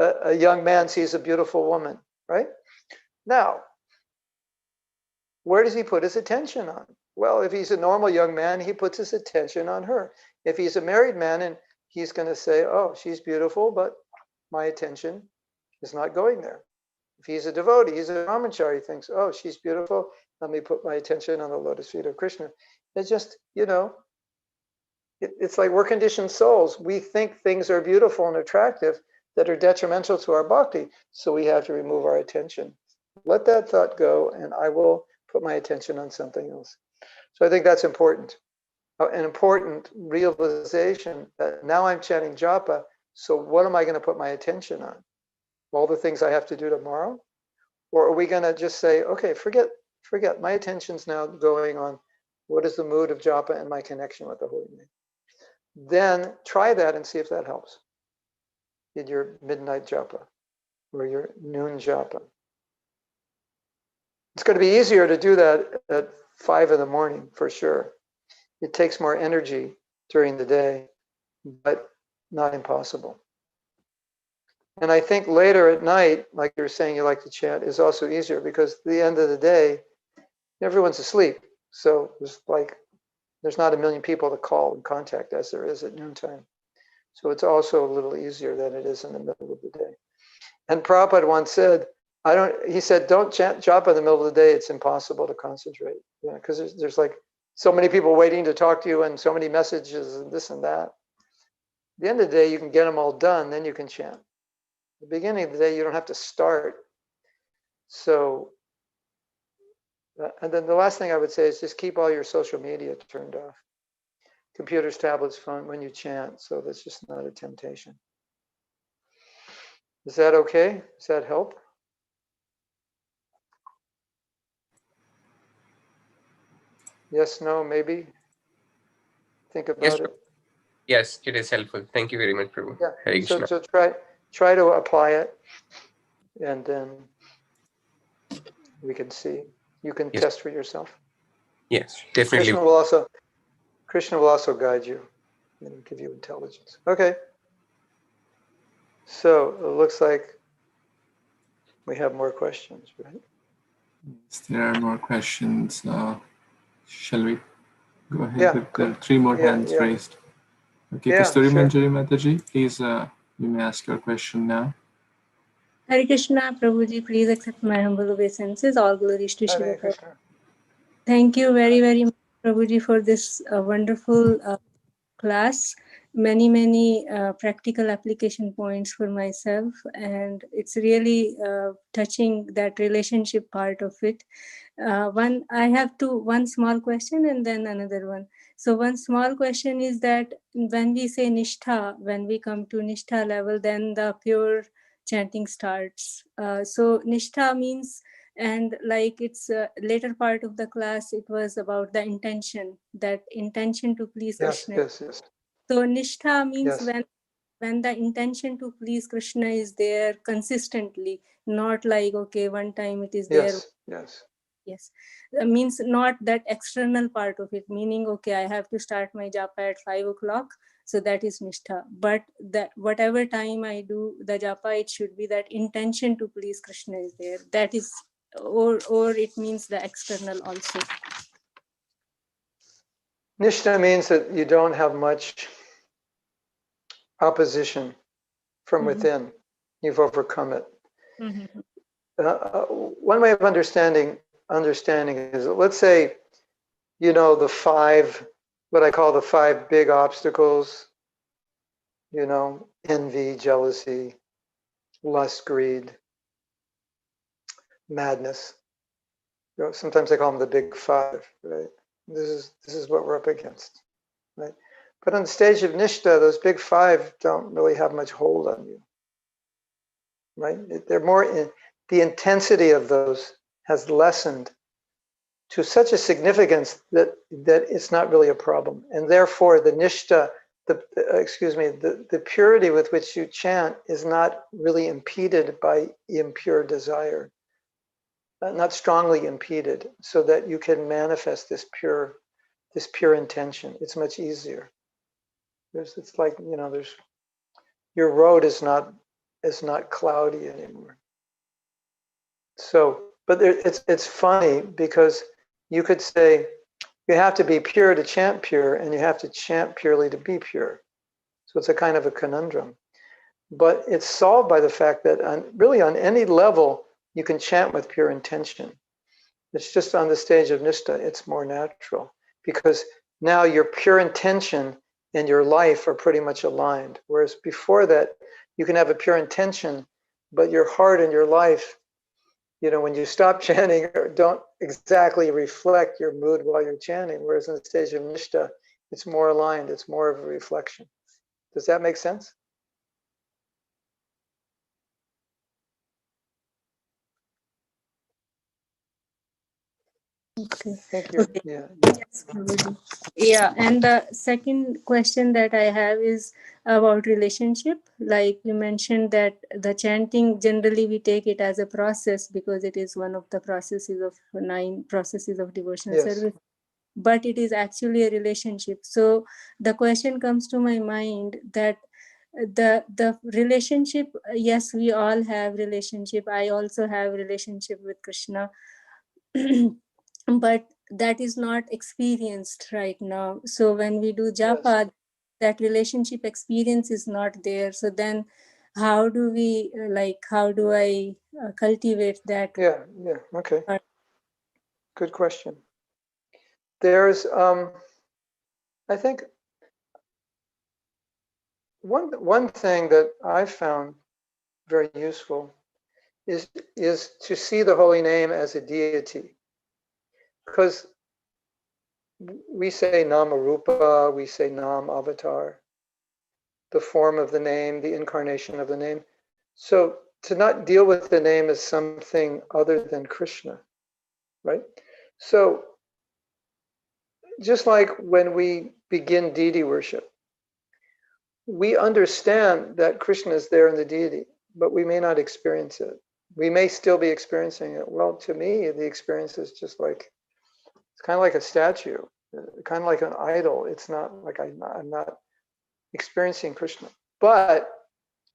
A young man sees a beautiful woman, right? Now, where does he put his attention on? Well, if he's a normal young man, he puts his attention on her. If he's a married man, and he's going to say, oh, she's beautiful, but my attention is not going there. If he's a devotee, he's a brahmachari, he thinks, oh, she's beautiful, let me put my attention on the lotus feet of Kṛṣṇa. It's just, it's like we're conditioned souls. We think things are beautiful and attractive that are detrimental to our bhakti, so we have to remove our attention. Let that thought go, and I will put my attention on something else. So I think that's important. An important realization that now I'm chanting japa, so what am I going to put my attention on? All the things I have to do tomorrow? Or are we going to just say, okay, forget, my attention's now going on what is the mood of japa and my connection with the Holy Name? Then try that and see if that helps in your midnight japa or your noon japa. It's going to be easier to do that at 5 in the morning for sure. It takes more energy during the day, but not impossible. And I think later at night, like you're saying you like to chant, is also easier, because at the end of the day, everyone's asleep. So there's not a million people to call and contact as there is at noontime. So it's also a little easier than it is in the middle of the day. And Prabhupada once said, he said, don't chant japa in the middle of the day, it's impossible to concentrate. Because there's like so many people waiting to talk to you and so many messages and this and that. At the end of the day, you can get them all done, then you can chant. At the beginning of the day, you don't have to start. So, and then the last thing I would say is just keep all your social media turned off. Computers, tablets, phone, when you chant, so that's just not a temptation. Is that okay? Does that help? Yes, no, maybe? Think about it. Yes, it is helpful. Thank you very much, Prabhu. Yeah. Hare So Krishna. try to apply it, and then we can see. You can test for yourself. Yes, definitely. Kṛṣṇa will also guide you and give you intelligence. Okay. So it looks like we have more questions, right? Yes, there are more questions. Shall we go ahead with the 3 more hands raised? Okay, Kasturi Manjari Mataji, please, you may ask your question now. Hare Krishna, Prabhuji, please accept my humble obeisances. All glories to Shri Krishna. Thank you very, very much, Prabhuji, for this wonderful class. Many practical application points for myself, and it's really touching that relationship part of it. I have one small question and then another one. So one small question is that when we say nishtha, when we come to nishtha level, then the pure chanting starts. So nishtha means, and like it's later part of the class, it was about the intention, that intention to please Yes, Krishna. yes, yes. So nishtha means Yes. when the intention to please Krishna is there consistently, not like, okay, one time it is there. Yes, yes. Yes, means not that external part of it, meaning, okay, I have to start my japa at 5 o'clock. So that is nishtha. But that whatever time I do the japa, it should be that intention to please Krishna is there. That is, or it means the external also. Nishtha means that you don't have much opposition from within. You've overcome it. Mm-hmm. One way of understanding is, let's say, you know, the five, what I call the five big obstacles, you know, envy, jealousy, lust, greed, madness. You know, sometimes I call them the big five, right? This is what we're up against, right? But on the stage of Nishtha, those big five don't really have much hold on you, right? They're more in, the intensity of those has lessened to such a significance that it's not really a problem, and therefore the Nishtha, the purity with which you chant is not really impeded by impure desire, not strongly impeded, so that you can manifest this pure intention. It's much easier. It's like, you know, your road is not cloudy anymore. So, but it's funny because you could say you have to be pure to chant pure, and you have to chant purely to be pure. So it's a kind of a conundrum. But it's solved by the fact that really on any level, you can chant with pure intention. It's just on the stage of Nishtha, it's more natural, because now your pure intention and your life are pretty much aligned. Whereas before that, you can have a pure intention, but your heart and your life, you know, when you stop chanting, don't exactly reflect your mood while you're chanting. Whereas in the stage of Nishtha, it's more aligned, it's more of a reflection. Does that make sense? Okay. Thank you. Okay. Yeah. Yes, Prabhuji. Yeah, and the second question that I have is about relationship. Like you mentioned that the chanting, generally we take it as a process because it is one of the processes of 9 processes of devotional Yes. service, but it is actually a relationship. So the question comes to my mind that the relationship, yes, we all have relationship. I also have relationship with Krishna. But that is not experienced right now. So when we do japa, yes, that relationship experience is not there. So then how do we how do I cultivate that? Yeah, okay. Good question. There's I think one thing that I've found very useful is to see the holy name as a deity. Because we say Nama Rupa, we say Nam Avatar, the form of the name, the incarnation of the name. So to not deal with the name as something other than Krishna, right? So just like when we begin deity worship, we understand that Krishna is there in the deity, but we may not experience it. We may still be experiencing it. Well, to me, the experience is just like, it's kind of like a statue, kind of like an idol. It's not like I'm not experiencing Krishna. But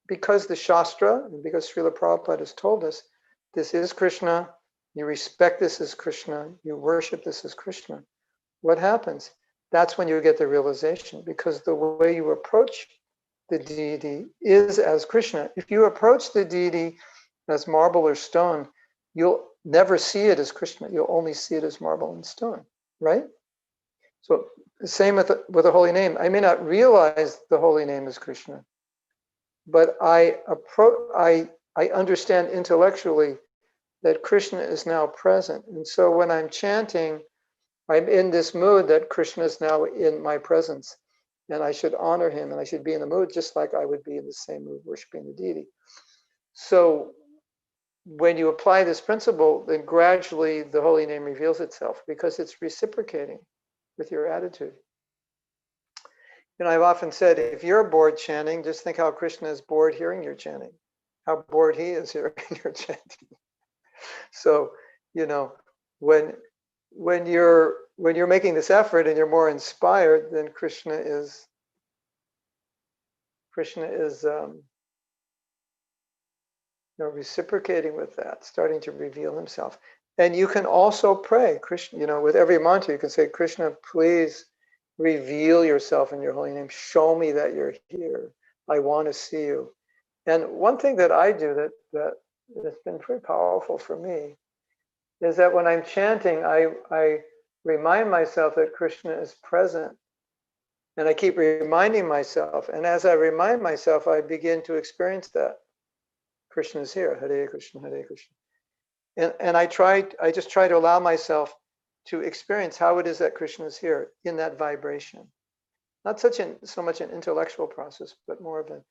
because the Shastra, and because Srila Prabhupada has told us, this is Krishna, you respect this as Krishna, you worship this as Krishna, what happens? That's when you get the realization, because the way you approach the deity is as Krishna. If you approach the deity as marble or stone, you'll never see it as Krishna. You'll only see it as marble and stone, right? So the same with the holy name. I may not realize the holy name is Krishna, but I understand intellectually that Krishna is now present. And so when I'm chanting, I'm in this mood that Krishna is now in my presence, and I should honor him, and I should be in the mood just like I would be in the same mood worshiping the deity. So when you apply this principle, then gradually the holy name reveals itself because it's reciprocating with your attitude. You know, I've often said, if you're bored chanting, just think how Kṛṣṇa is bored hearing your chanting, how bored he is hearing your chanting. So, you know, when you're making this effort and you're more inspired, then Kṛṣṇa is you know, reciprocating with that, starting to reveal himself. And you can also pray, Kṛṣṇa, you know, with every mantra, you can say, Kṛṣṇa, please reveal yourself in your holy name. Show me that you're here. I want to see you. And one thing that I do that's been pretty powerful for me is that when I'm chanting, I remind myself that Kṛṣṇa is present. And I keep reminding myself. And as I remind myself, I begin to experience that. Kṛṣṇa is here. Hare Kṛṣṇa, Hare Kṛṣṇa. And I just try to allow myself to experience how it is that Kṛṣṇa is here in that vibration. Not so much an intellectual process, but more of a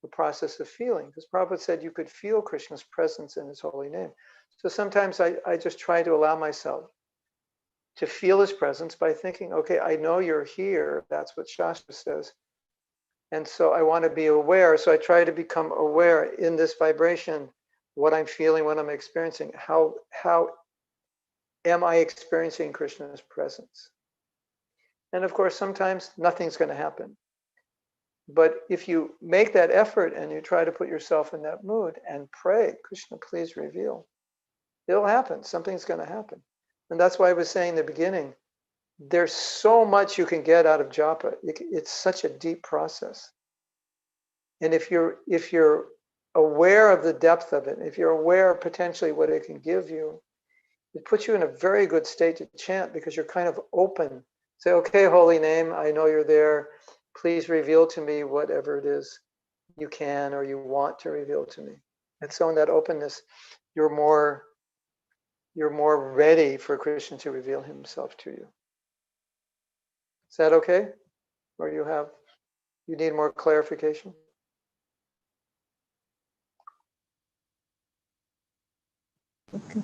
process of feeling. Because Prabhupada said you could feel Kṛṣṇa's presence in his holy name. So sometimes I just try to allow myself to feel his presence by thinking, okay, I know you're here. That's what Shastra says. And so I want to be aware. So I try to become aware in this vibration, what I'm feeling, what I'm experiencing. How am I experiencing Kṛṣṇa's presence? And of course, sometimes nothing's going to happen. But if you make that effort and you try to put yourself in that mood and pray, Kṛṣṇa, please reveal, it'll happen. Something's going to happen. And that's why I was saying in the beginning, there's so much you can get out of japa. It's such a deep process. And if you're aware of the depth of it, if you're aware of potentially what it can give you, it puts you in a very good state to chant because you're kind of open. Say, okay, holy name, I know you're there. Please reveal to me whatever it is you can or you want to reveal to me. And so in that openness, you're more ready for Kṛṣṇa to reveal himself to you. Is that okay? Or you need more clarification? Okay.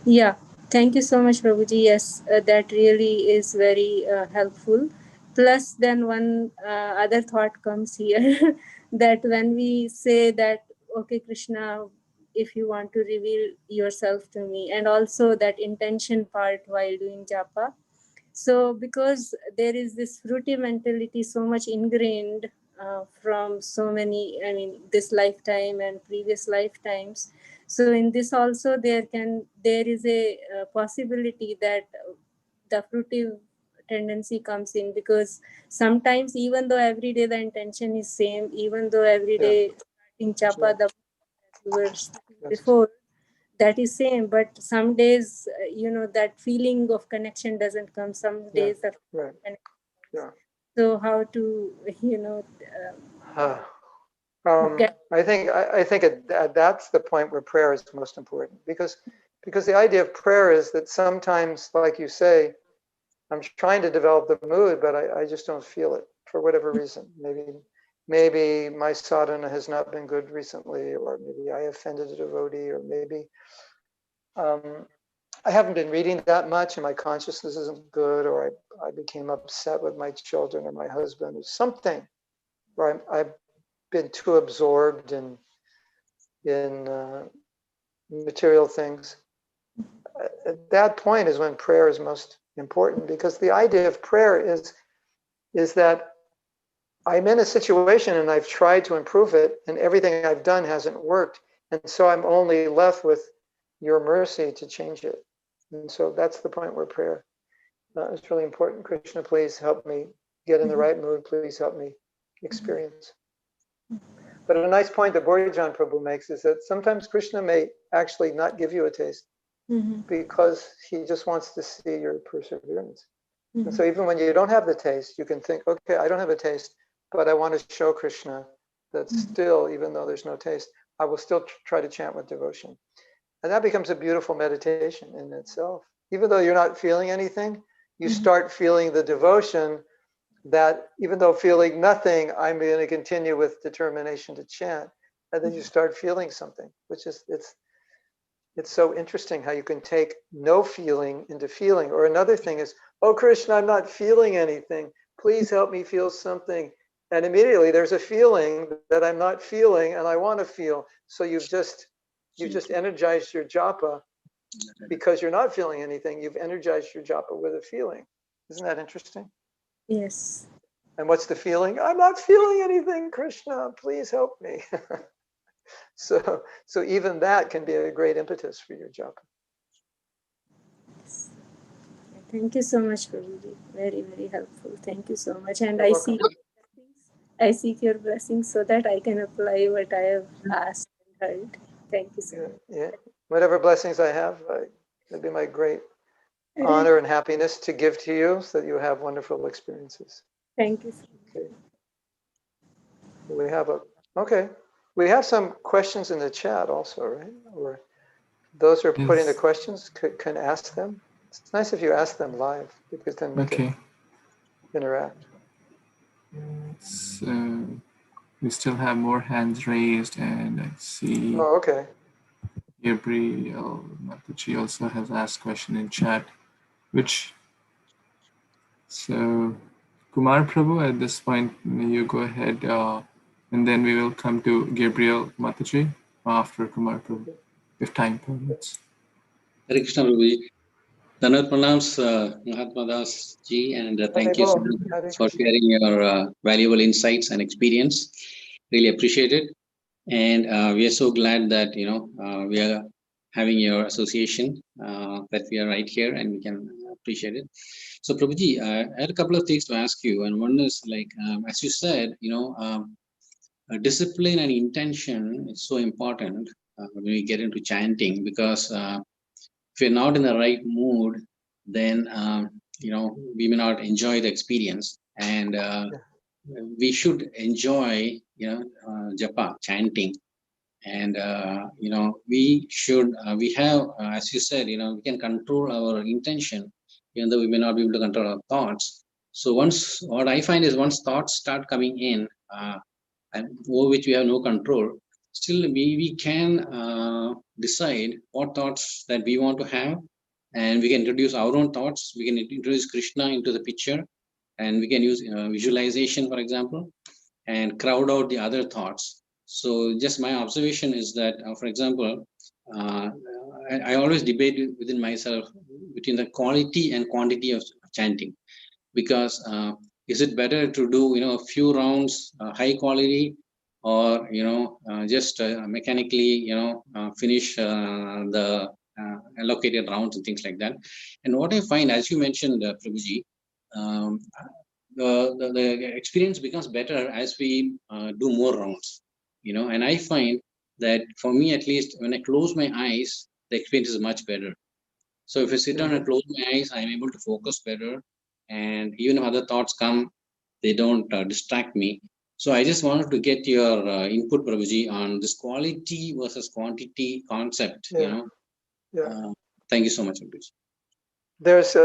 Yeah. Thank you so much, Prabhuji. Yes, that really is very helpful. Plus, then one other thought comes here that when we say that, okay, Kṛṣṇa, if you want to reveal yourself to me, and also that intention part while doing japa. So, because there is this fruity mentality so much ingrained from so many, this lifetime and previous lifetimes. So in this also there is a possibility that the fruitive tendency comes in, because sometimes even though every day the intention is same, even though every day in japa the we were before, that is same, but some days that feeling of connection doesn't come. Some days the connection comes. So how to I think that's the point where prayer is most important, because the idea of prayer is that sometimes, like you say, I'm trying to develop the mood, but I just don't feel it for whatever reason. Maybe my sadhana has not been good recently, or maybe I offended a devotee, or maybe I haven't been reading that much and my consciousness isn't good, or I became upset with my children or my husband, or something where I've been too absorbed in material things. At that point is when prayer is most important, because the idea of prayer is that I'm in a situation and I've tried to improve it and everything I've done hasn't worked. And so I'm only left with your mercy to change it. And so that's the point where prayer is really important. Kṛṣṇa, please help me get in the right mood. Please help me experience. But a nice point that Borijan Prabhu makes is that sometimes Kṛṣṇa may actually not give you a taste because he just wants to see your perseverance. And so even when you don't have the taste, you can think, okay, I don't have a taste, but I want to show Kṛṣṇa that still, even though there's no taste, I will still try to chant with devotion. And that becomes a beautiful meditation in itself. Even though you're not feeling anything, you start feeling the devotion that even though feeling nothing, I'm going to continue with determination to chant. and then you start feeling something, which is, it's so interesting how you can take no feeling into feeling. Or another thing is, oh, Kṛṣṇa, I'm not feeling anything. Please help me feel something. And immediately there's a feeling that I'm not feeling and I want to feel. So you've just energized your japa because you're not feeling anything. You've energized your japa with a feeling. Isn't that interesting? Yes. And what's the feeling? I'm not feeling anything, Kṛṣṇa, please help me. So even that can be a great impetus for your japa. Yes. Thank you so much, Prabhuji. Very, very helpful. Thank you so much. And You're welcome. I seek your blessings so that I can apply what I have asked and heard. Thank you so much. Yeah. Whatever blessings I have, it'd be my great honor and happiness to give to you so that you have wonderful experiences. Thank you so much. Okay. We have some questions in the chat also, right? Or those who are putting the Yes. questions can ask them. It's nice if you ask them live because then we can interact. So we still have more hands raised, and I see Oh, okay. Gabriel Mataji also has asked question in chat, which, so Kumar Prabhu, at this point, you go ahead, and then we will come to Gabriel Mataji after Kumar Prabhu, if time permits. Hare Krishna Prabhuji. Dhanavad pranams, Mahatma Das ji, and thank you so much for sharing your valuable insights and experience. Really appreciate it. And we are so glad that, we are having your association, that we are right here and we can appreciate it. So Prabhuji, I had a couple of things to ask you. And one is like, as you said, discipline and intention is so important when we get into chanting, because if you're not in the right mood, then we may not enjoy the experience, and we should enjoy japa, chanting, and we should we have as you said, we can control our intention even though we may not be able to control our thoughts. So once, what I find is, once thoughts start coming in, and over which we have no control, still we can decide what thoughts that we want to have, and we can introduce our own thoughts. We can introduce Kṛṣṇa into the picture, and we can use visualization, for example, and crowd out the other thoughts. So just my observation is that, for example, I always debate within myself between the quality and quantity of chanting, because is it better to do a few rounds high quality, or just mechanically finish the allocated rounds and things like that. And what I find, as you mentioned, Prabhuji, the experience becomes better as we do more rounds, and I find that, for me at least, when I close my eyes, the experience is much better. So if I sit down and close my eyes, I'm able to focus better, and even if other thoughts come, they don't distract me. So I just wanted to get your input, Prabhuji, on this quality versus quantity concept. Thank you so much, Prabhuji. There's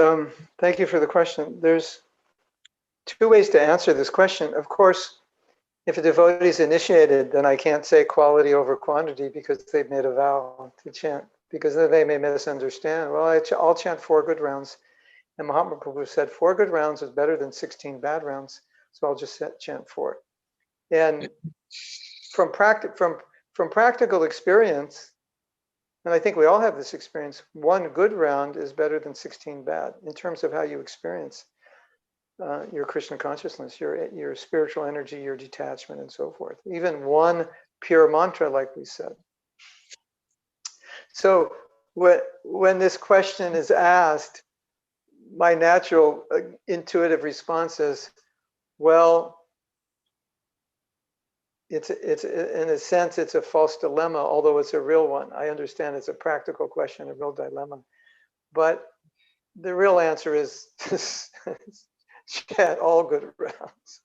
thank you for the question. There's two ways to answer this question. Of course, if a devotee is initiated, then I can't say quality over quantity because they've made a vow to chant, because then they may misunderstand. Well, I'll chant 4 good rounds. And Mahatma Prabhu said 4 good rounds is better than 16 bad rounds. So I'll just chant 4. And from practical experience, and I think we all have this experience, 1 good round is better than 16 bad in terms of how you experience your Kṛṣṇa consciousness, your spiritual energy, your detachment, and so forth. Even 1 pure mantra, like we said. So when this question is asked, my natural intuitive response is, well, it's in a sense, it's a false dilemma, although it's a real one. I understand it's a practical question, a real dilemma. But the real answer is chant all good rounds.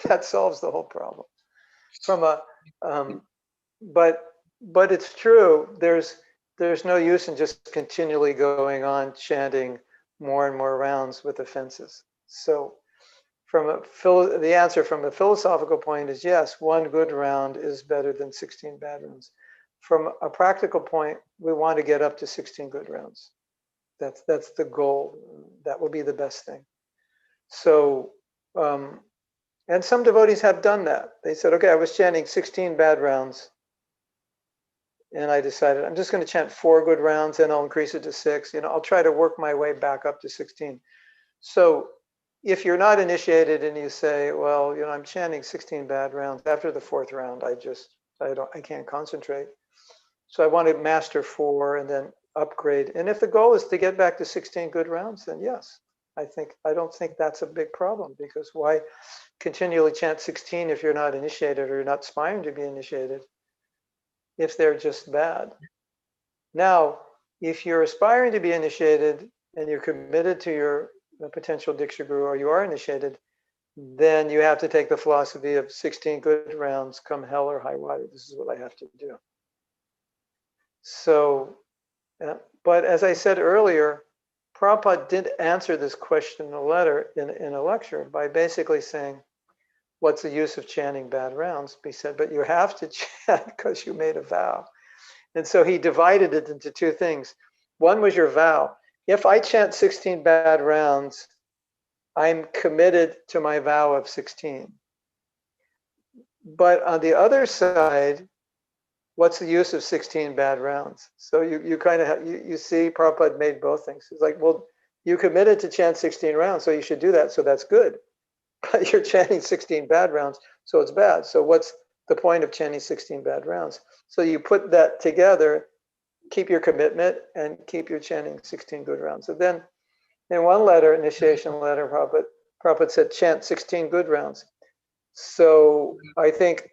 That solves the whole problem. But it's true. There's no use in just continually going on chanting more and more rounds with offenses. So the answer from a philosophical point is yes, one good round is better than 16 bad rounds. From a practical point, we want to get up to 16 good rounds. That's the goal. That will be the best thing. So, and some devotees have done that. They said, okay, I was chanting 16 bad rounds, and I decided I'm just going to chant 4 good rounds, and I'll increase it to 6. I'll try to work my way back up to 16. So if you're not initiated and you say, well, I'm chanting 16 bad rounds, after the 4th round, I can't concentrate. So I want to master 4 and then upgrade. And if the goal is to get back to 16 good rounds, then yes, I don't think that's a big problem, because why continually chant 16 if you're not initiated or you're not aspiring to be initiated, if they're just bad. Now, if you're aspiring to be initiated and you're committed to your potential Diksha Guru, or you are initiated, then you have to take the philosophy of 16 good rounds, come hell or high water. This is what I have to do. So, but as I said earlier, Prabhupada did answer this question in a letter, in a lecture, by basically saying, what's the use of chanting bad rounds? He said, but you have to chant because you made a vow. And so he divided it into 2 things. One was your vow. If I chant 16 bad rounds, I'm committed to my vow of 16. But on the other side, what's the use of 16 bad rounds? So you kind of have, you see Prabhupada made both things. It's like, well, you committed to chant 16 rounds, so you should do that, so that's good. But you're chanting 16 bad rounds, so it's bad. So what's the point of chanting 16 bad rounds? So you put that together, keep your commitment, and keep your chanting 16 good rounds. So then in one letter, initiation letter, Prabhupada said, chant 16 good rounds. So I think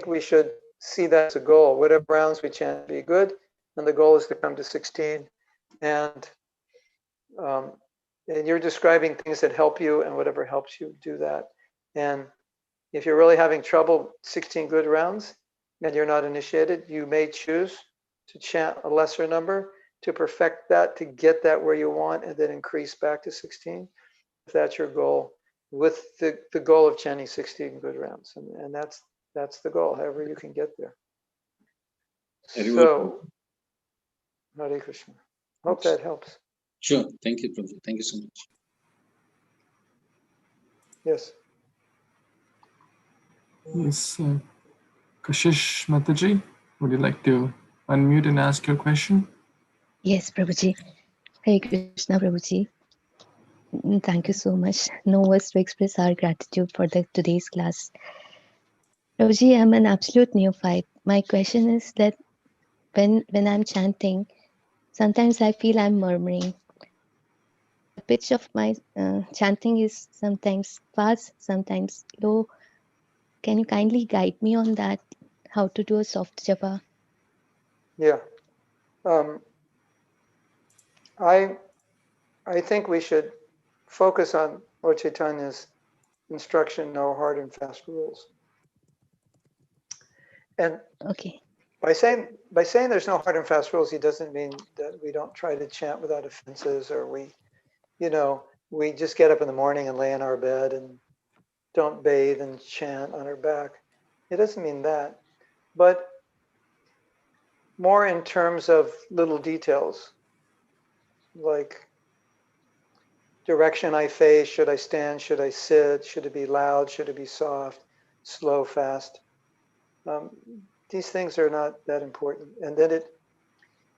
we should see that as a goal. Whatever rounds we chant be good, and the goal is to come to 16. And you're describing things that help you, and whatever helps you, do that. And if you're really having trouble 16 good rounds and you're not initiated, you may choose to chant a lesser number to perfect that, to get that where you want, and then increase back to 16, if that's your goal, with the goal of chanting 16 good rounds. And that's the goal, however you can get there. So, Hare Krishna. Hope that helps. Sure. Thank you, Prabhu. Thank you so much. Yes. Yes, Kashish Mataji, would you like to unmute and ask your question? Yes, Prabhuji. Hare Krishna, Prabhuji. Thank you so much. No words to express our gratitude for today's class. Prabhuji, I'm an absolute neophyte. My question is that when I'm chanting, sometimes I feel I'm murmuring. The pitch of my chanting is sometimes fast, sometimes low. Can you kindly guide me on that? How to do a soft japa? Yeah. I think we should focus on Lord Chaitanya's instruction, no hard and fast rules. And Okay. by saying there's no hard and fast rules, he doesn't mean that we don't try to chant without offenses, or we just get up in the morning and lay in our bed and don't bathe and chant on our back. It doesn't mean that, but more in terms of little details, like direction I face, should I stand, should I sit, should it be loud, should it be soft, slow, fast. These things are not that important. And then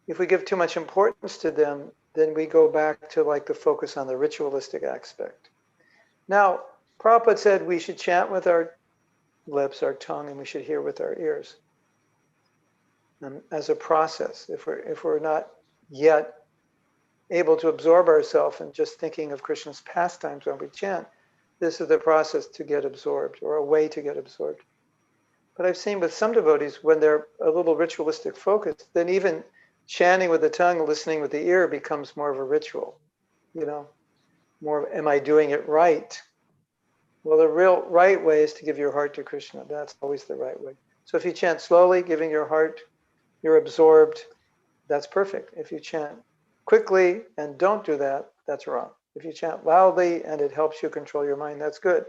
if we give too much importance to them, then we go back to like the focus on the ritualistic aspect. Now, Prabhupada said we should chant with our lips, our tongue, and we should hear with our ears. As a process, if we're not yet able to absorb ourselves and just thinking of Krishna's pastimes when we chant, this is the process to get absorbed, or a way to get absorbed. But I've seen with some devotees, when they're a little ritualistic focused, then even chanting with the tongue, listening with the ear becomes more of a ritual. More, am I doing it right? Well, the real right way is to give your heart to Krishna. That's always the right way. So if you chant slowly, giving your heart, you're absorbed, that's perfect. If you chant quickly and don't do that, that's wrong. If you chant loudly and it helps you control your mind, that's good.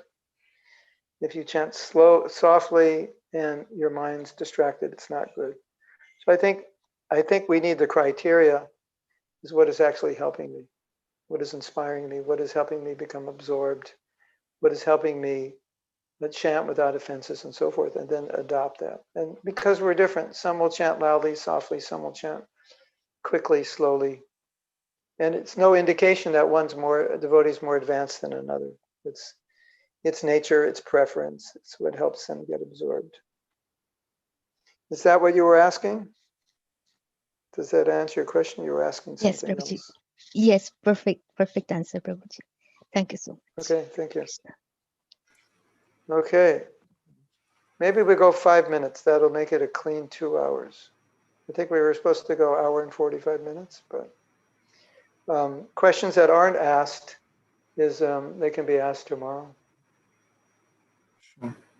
If you chant softly and your mind's distracted, it's not good. So I think we need the criteria is what is actually helping me, what is inspiring me, what is helping me become absorbed, what is helping me chant without offenses and so forth, and then adopt that. And because we're different, some will chant loudly, softly, some will chant quickly, slowly. And it's no indication that a devotee is more advanced than another. It's nature, it's preference. It's what helps them get absorbed. Is that what you were asking? Does that answer your question? You were asking Yes, something Prabhuji. else. Yes, perfect answer, Prabhuji. Thank you so much. Okay, thank you. Krishna. Okay. Maybe we go 5 minutes. That'll make it a clean 2 hours. I think we were supposed to go 1 hour and 45 minutes, but questions that aren't asked is they can be asked tomorrow.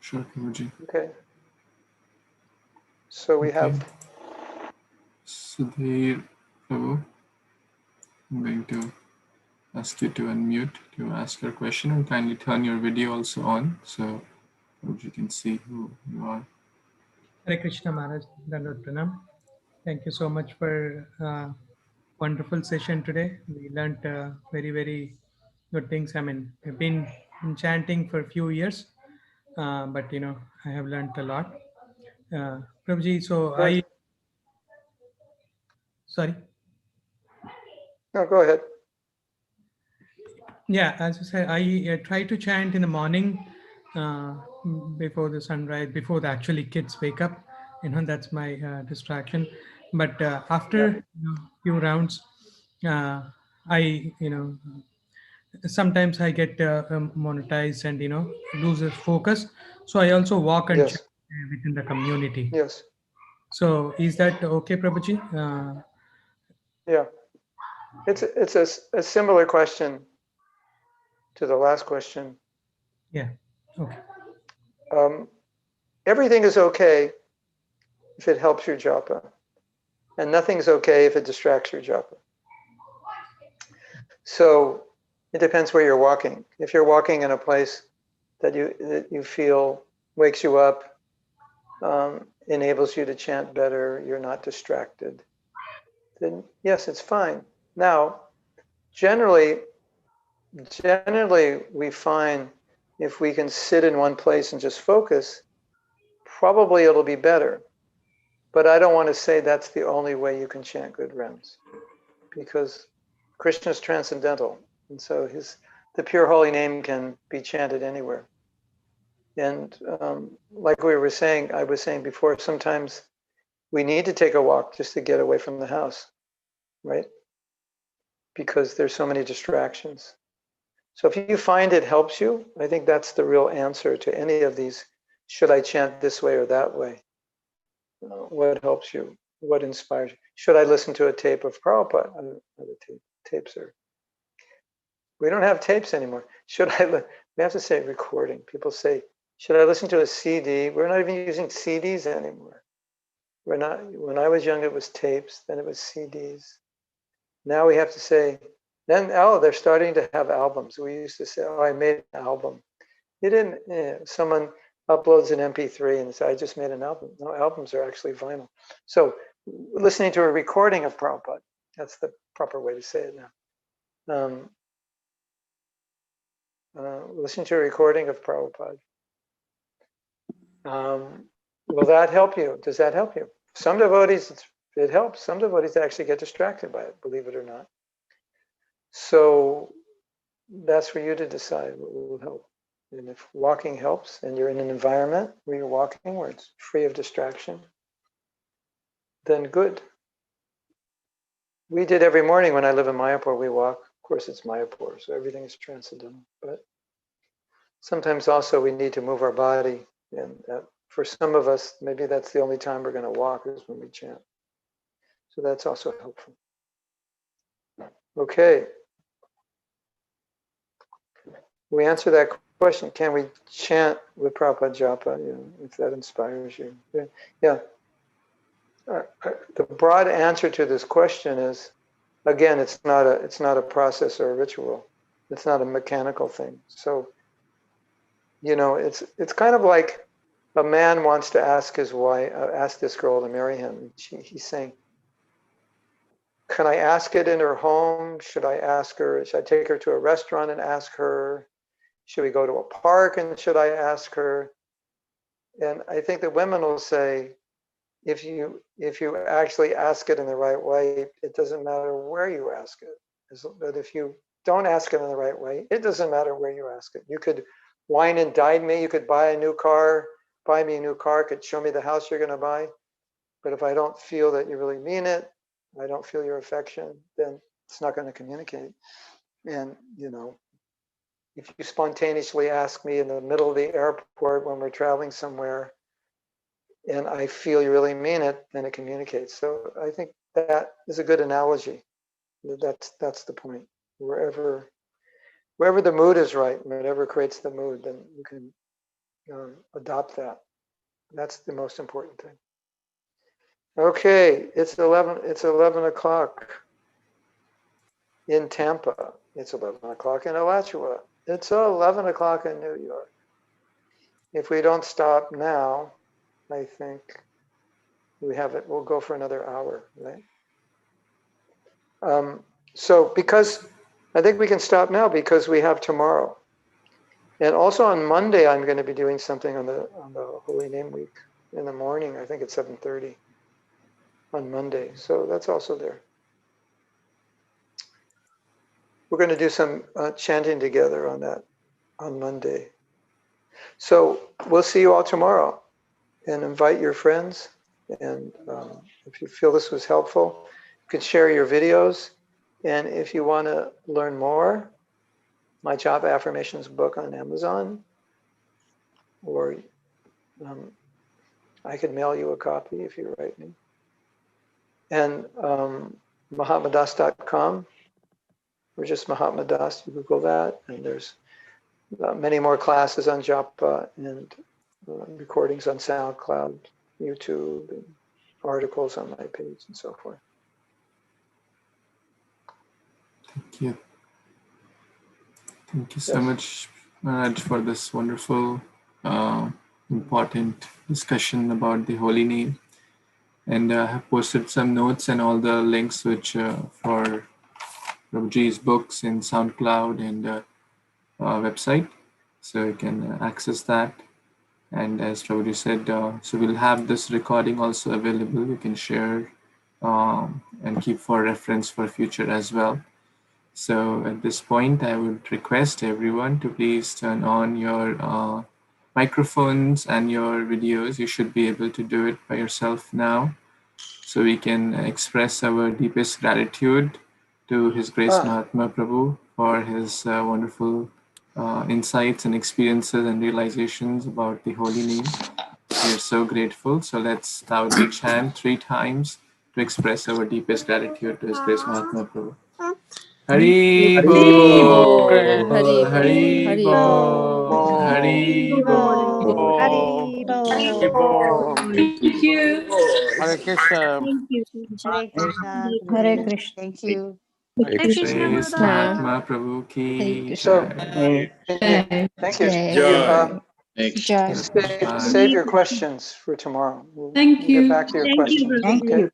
Sure, Prabhuji. Okay. So we have Sudhir Prabhu. I'm going to ask you to unmute to ask your question, and kindly turn your video also on so you can see who you are. Hare Krishna Maharaj, Dandavad Pranam. Thank you so much for wonderful session today. We learned very, very good things. I mean, I've been chanting for a few years, but I have learned a lot. Prabhuji, so good. sorry. No, go ahead. Yeah, as you said, I try to chant in the morning before the sunrise, before the actually kids wake up. That's my distraction. But after few rounds, I sometimes I get monetized and loses focus. So I also walk and chant Yes. within the community. Yes. So is that okay, Prabhuji? Yeah. It's a similar question to the last question. Yeah. Okay. Everything is okay if it helps your japa, and nothing's okay if it distracts your japa. So it depends where you're walking. If you're walking in a place that you feel wakes you up, enables you to chant better, you're not distracted, then yes, it's fine. Now, generally we find if we can sit in one place and just focus, probably it'll be better. But I don't want to say that's the only way you can chant good rounds, because Krishna is transcendental, and so the pure holy name can be chanted anywhere. And like I was saying before, sometimes we need to take a walk just to get away from the house, right? Because there's so many distractions. So if you find it helps you, I think that's the real answer to any of these. Should I chant this way or that way? What helps you? What inspires you? Should I listen to a tape of Prabhupada? Tapes are. We don't have tapes anymore. We have to say recording. People say, should I listen to a CD? We're not even using CDs anymore. We're not. When I was young, it was tapes. Then it was CDs. Now we have to say. Then they're starting to have albums. We used to say, I made an album. You didn't. Someone uploads an MP3 and says, I just made an album. No, albums are actually vinyl. So listening to a recording of Prabhupada, that's the proper way to say it now. Listen to a recording of Prabhupada. Will that help you? Does that help you? Some devotees, it helps. Some devotees actually get distracted by it, believe it or not. So that's for you to decide what will help. And if walking helps and you're in an environment where you're walking where it's free of distraction, then good. We did every morning when I live in Mayapur, we walk. Of course, it's Mayapur, so everything is transcendental. But sometimes also we need to move our body. And for some of us, maybe that's the only time we're going to walk is when we chant. So that's also helpful. Okay. We answer that question. Can we chant with Prabhupada Japa, if that inspires you? Yeah. The broad answer to this question is, again, it's not a process or a ritual. It's not a mechanical thing. So, you know, it's kind of like a man wants to ask his wife, ask this girl to marry him. He's saying, can I ask it in her home? Should I ask her? Should I take her to a restaurant and ask her? Should we go to a park and should I ask her? And I think that women will say, if you actually ask it in the right way, it doesn't matter where you ask it. But if you don't ask it in the right way, it doesn't matter where you ask it. You could wine and dine me. You could buy me a new car, could show me the house you're going to buy. But if I don't feel that you really mean it, I don't feel your affection, then it's not going to communicate. And, you know, if you spontaneously ask me in the middle of the airport when we're traveling somewhere, and I feel you really mean it, then it communicates. So I think that is a good analogy. That's the point. Wherever the mood is right, whatever creates the mood, then you can adopt that. That's the most important thing. Okay, it's 11 o'clock in Tampa. It's 11 o'clock in Alachua. It's 11 o'clock in New York. If we don't stop now, I think we'll go for another hour, right? So because I think we can stop now because we have tomorrow. And also on Monday, I'm going to be doing something on the Holy Name Week in the morning. I think it's 7:30 on Monday. So that's also there. We're going to do some chanting together on that on Monday. So we'll see you all tomorrow, and invite your friends. And if you feel this was helpful, you can share your videos. And if you want to learn more, my Japa Affirmations book on Amazon, or I could mail you a copy if you write me. And mahatmadas.com, or just Mahatma Das, you Google that, and there's many more classes on Japa and recordings on SoundCloud, YouTube, and articles on my page and so forth. Thank you. Thank you so much, Maharaj, for this wonderful, important discussion about the holy name. And I have posted some notes and all the links which for Prabhuji's books in SoundCloud and website. So you can access that. And as Prabhuji said, so we'll have this recording also available. You can share and keep for reference for future as well. So at this point, I would request everyone to please turn on your microphones and your videos. You should be able to do it by yourself now. So we can express our deepest gratitude to His Grace Mahatma Prabhu for his wonderful insights and experiences and realizations about the holy name. We are so grateful. So let's loudly chant 3 times to express our deepest gratitude to His Grace Mahatma Prabhu. Hari Bo, Hari Bo, Hari Bo. Thank you. Hare Krishna. Thank you. Hare Krishna. Hare Krishna. Thank you. Hare Krishna. Grace Mahatma Prabhu ki So, jai. thank you. Jai. Save your questions for tomorrow. We'll Thank you. get back to your Thank questions. you. Thank Okay? you.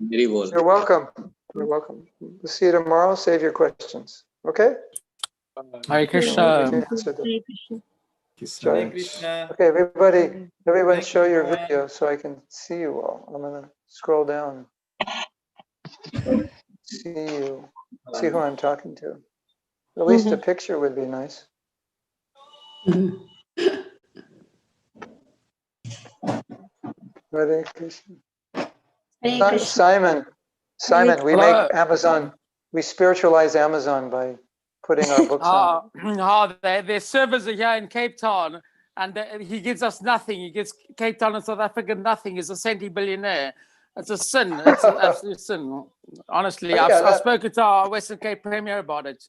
Very well. You're welcome. You're welcome. We'll see you tomorrow. Save your questions. Okay? Hare Krishna. We can answer them. Hare Krishna. Thank you so Jai. much. Okay, everyone show your video so I can see you all. I'm going to scroll down. See you. See who I'm talking to. At least a picture would be nice. Hare Krishna. Simon, we make Amazon, we spiritualize Amazon by putting our books on. Their servers are here in Cape Town, and he gives us nothing. He gives Cape Town and South Africa nothing. He's a centi-billionaire. It's a sin. It's an absolute sin. Honestly, I've spoken to our Western Cape Premier about it,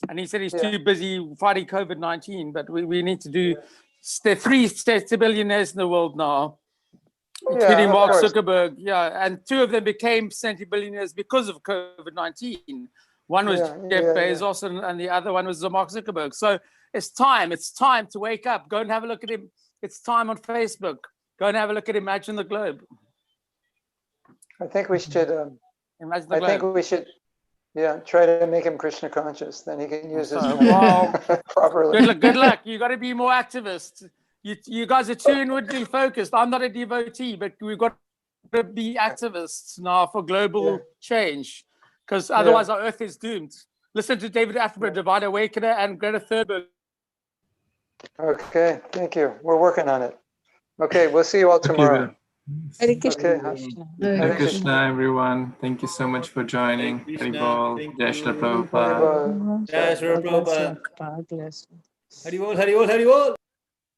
and he said he's too busy fighting COVID-19, but we need to do, there are 3 centi-billionaires in the world now, including Mark Zuckerberg. Yeah, and 2 of them became centi-billionaires because of COVID-19. One was Yeah, Jeff yeah, Bezos and the other one was Mark Zuckerberg. So it's time to wake up. Go and have a look at him. It's time on Facebook. Go and have a look at Imagine the Globe. I think we should. Imagine the I Globe. think we should. Yeah, try to make him Krishna conscious. Then he can use his So, time well, properly. good luck. You got to be more activist. You guys are too inwardly focused. I'm not a devotee, but we've got to be activists now for global change, because otherwise our earth is doomed. Listen to David Attenborough, Divine Awakener, and Greta Thunberg. Okay, thank you. We're working on it. Okay, we'll see you all tomorrow. Hare Krishna. Okay. Hare Krishna, everyone. Thank you so much for joining. Hari Bol. Jai Shri Prabhupada. Bye-bye. Jai Shri Prabhupada. Hari Bol, Hari Bol, Hari Bol.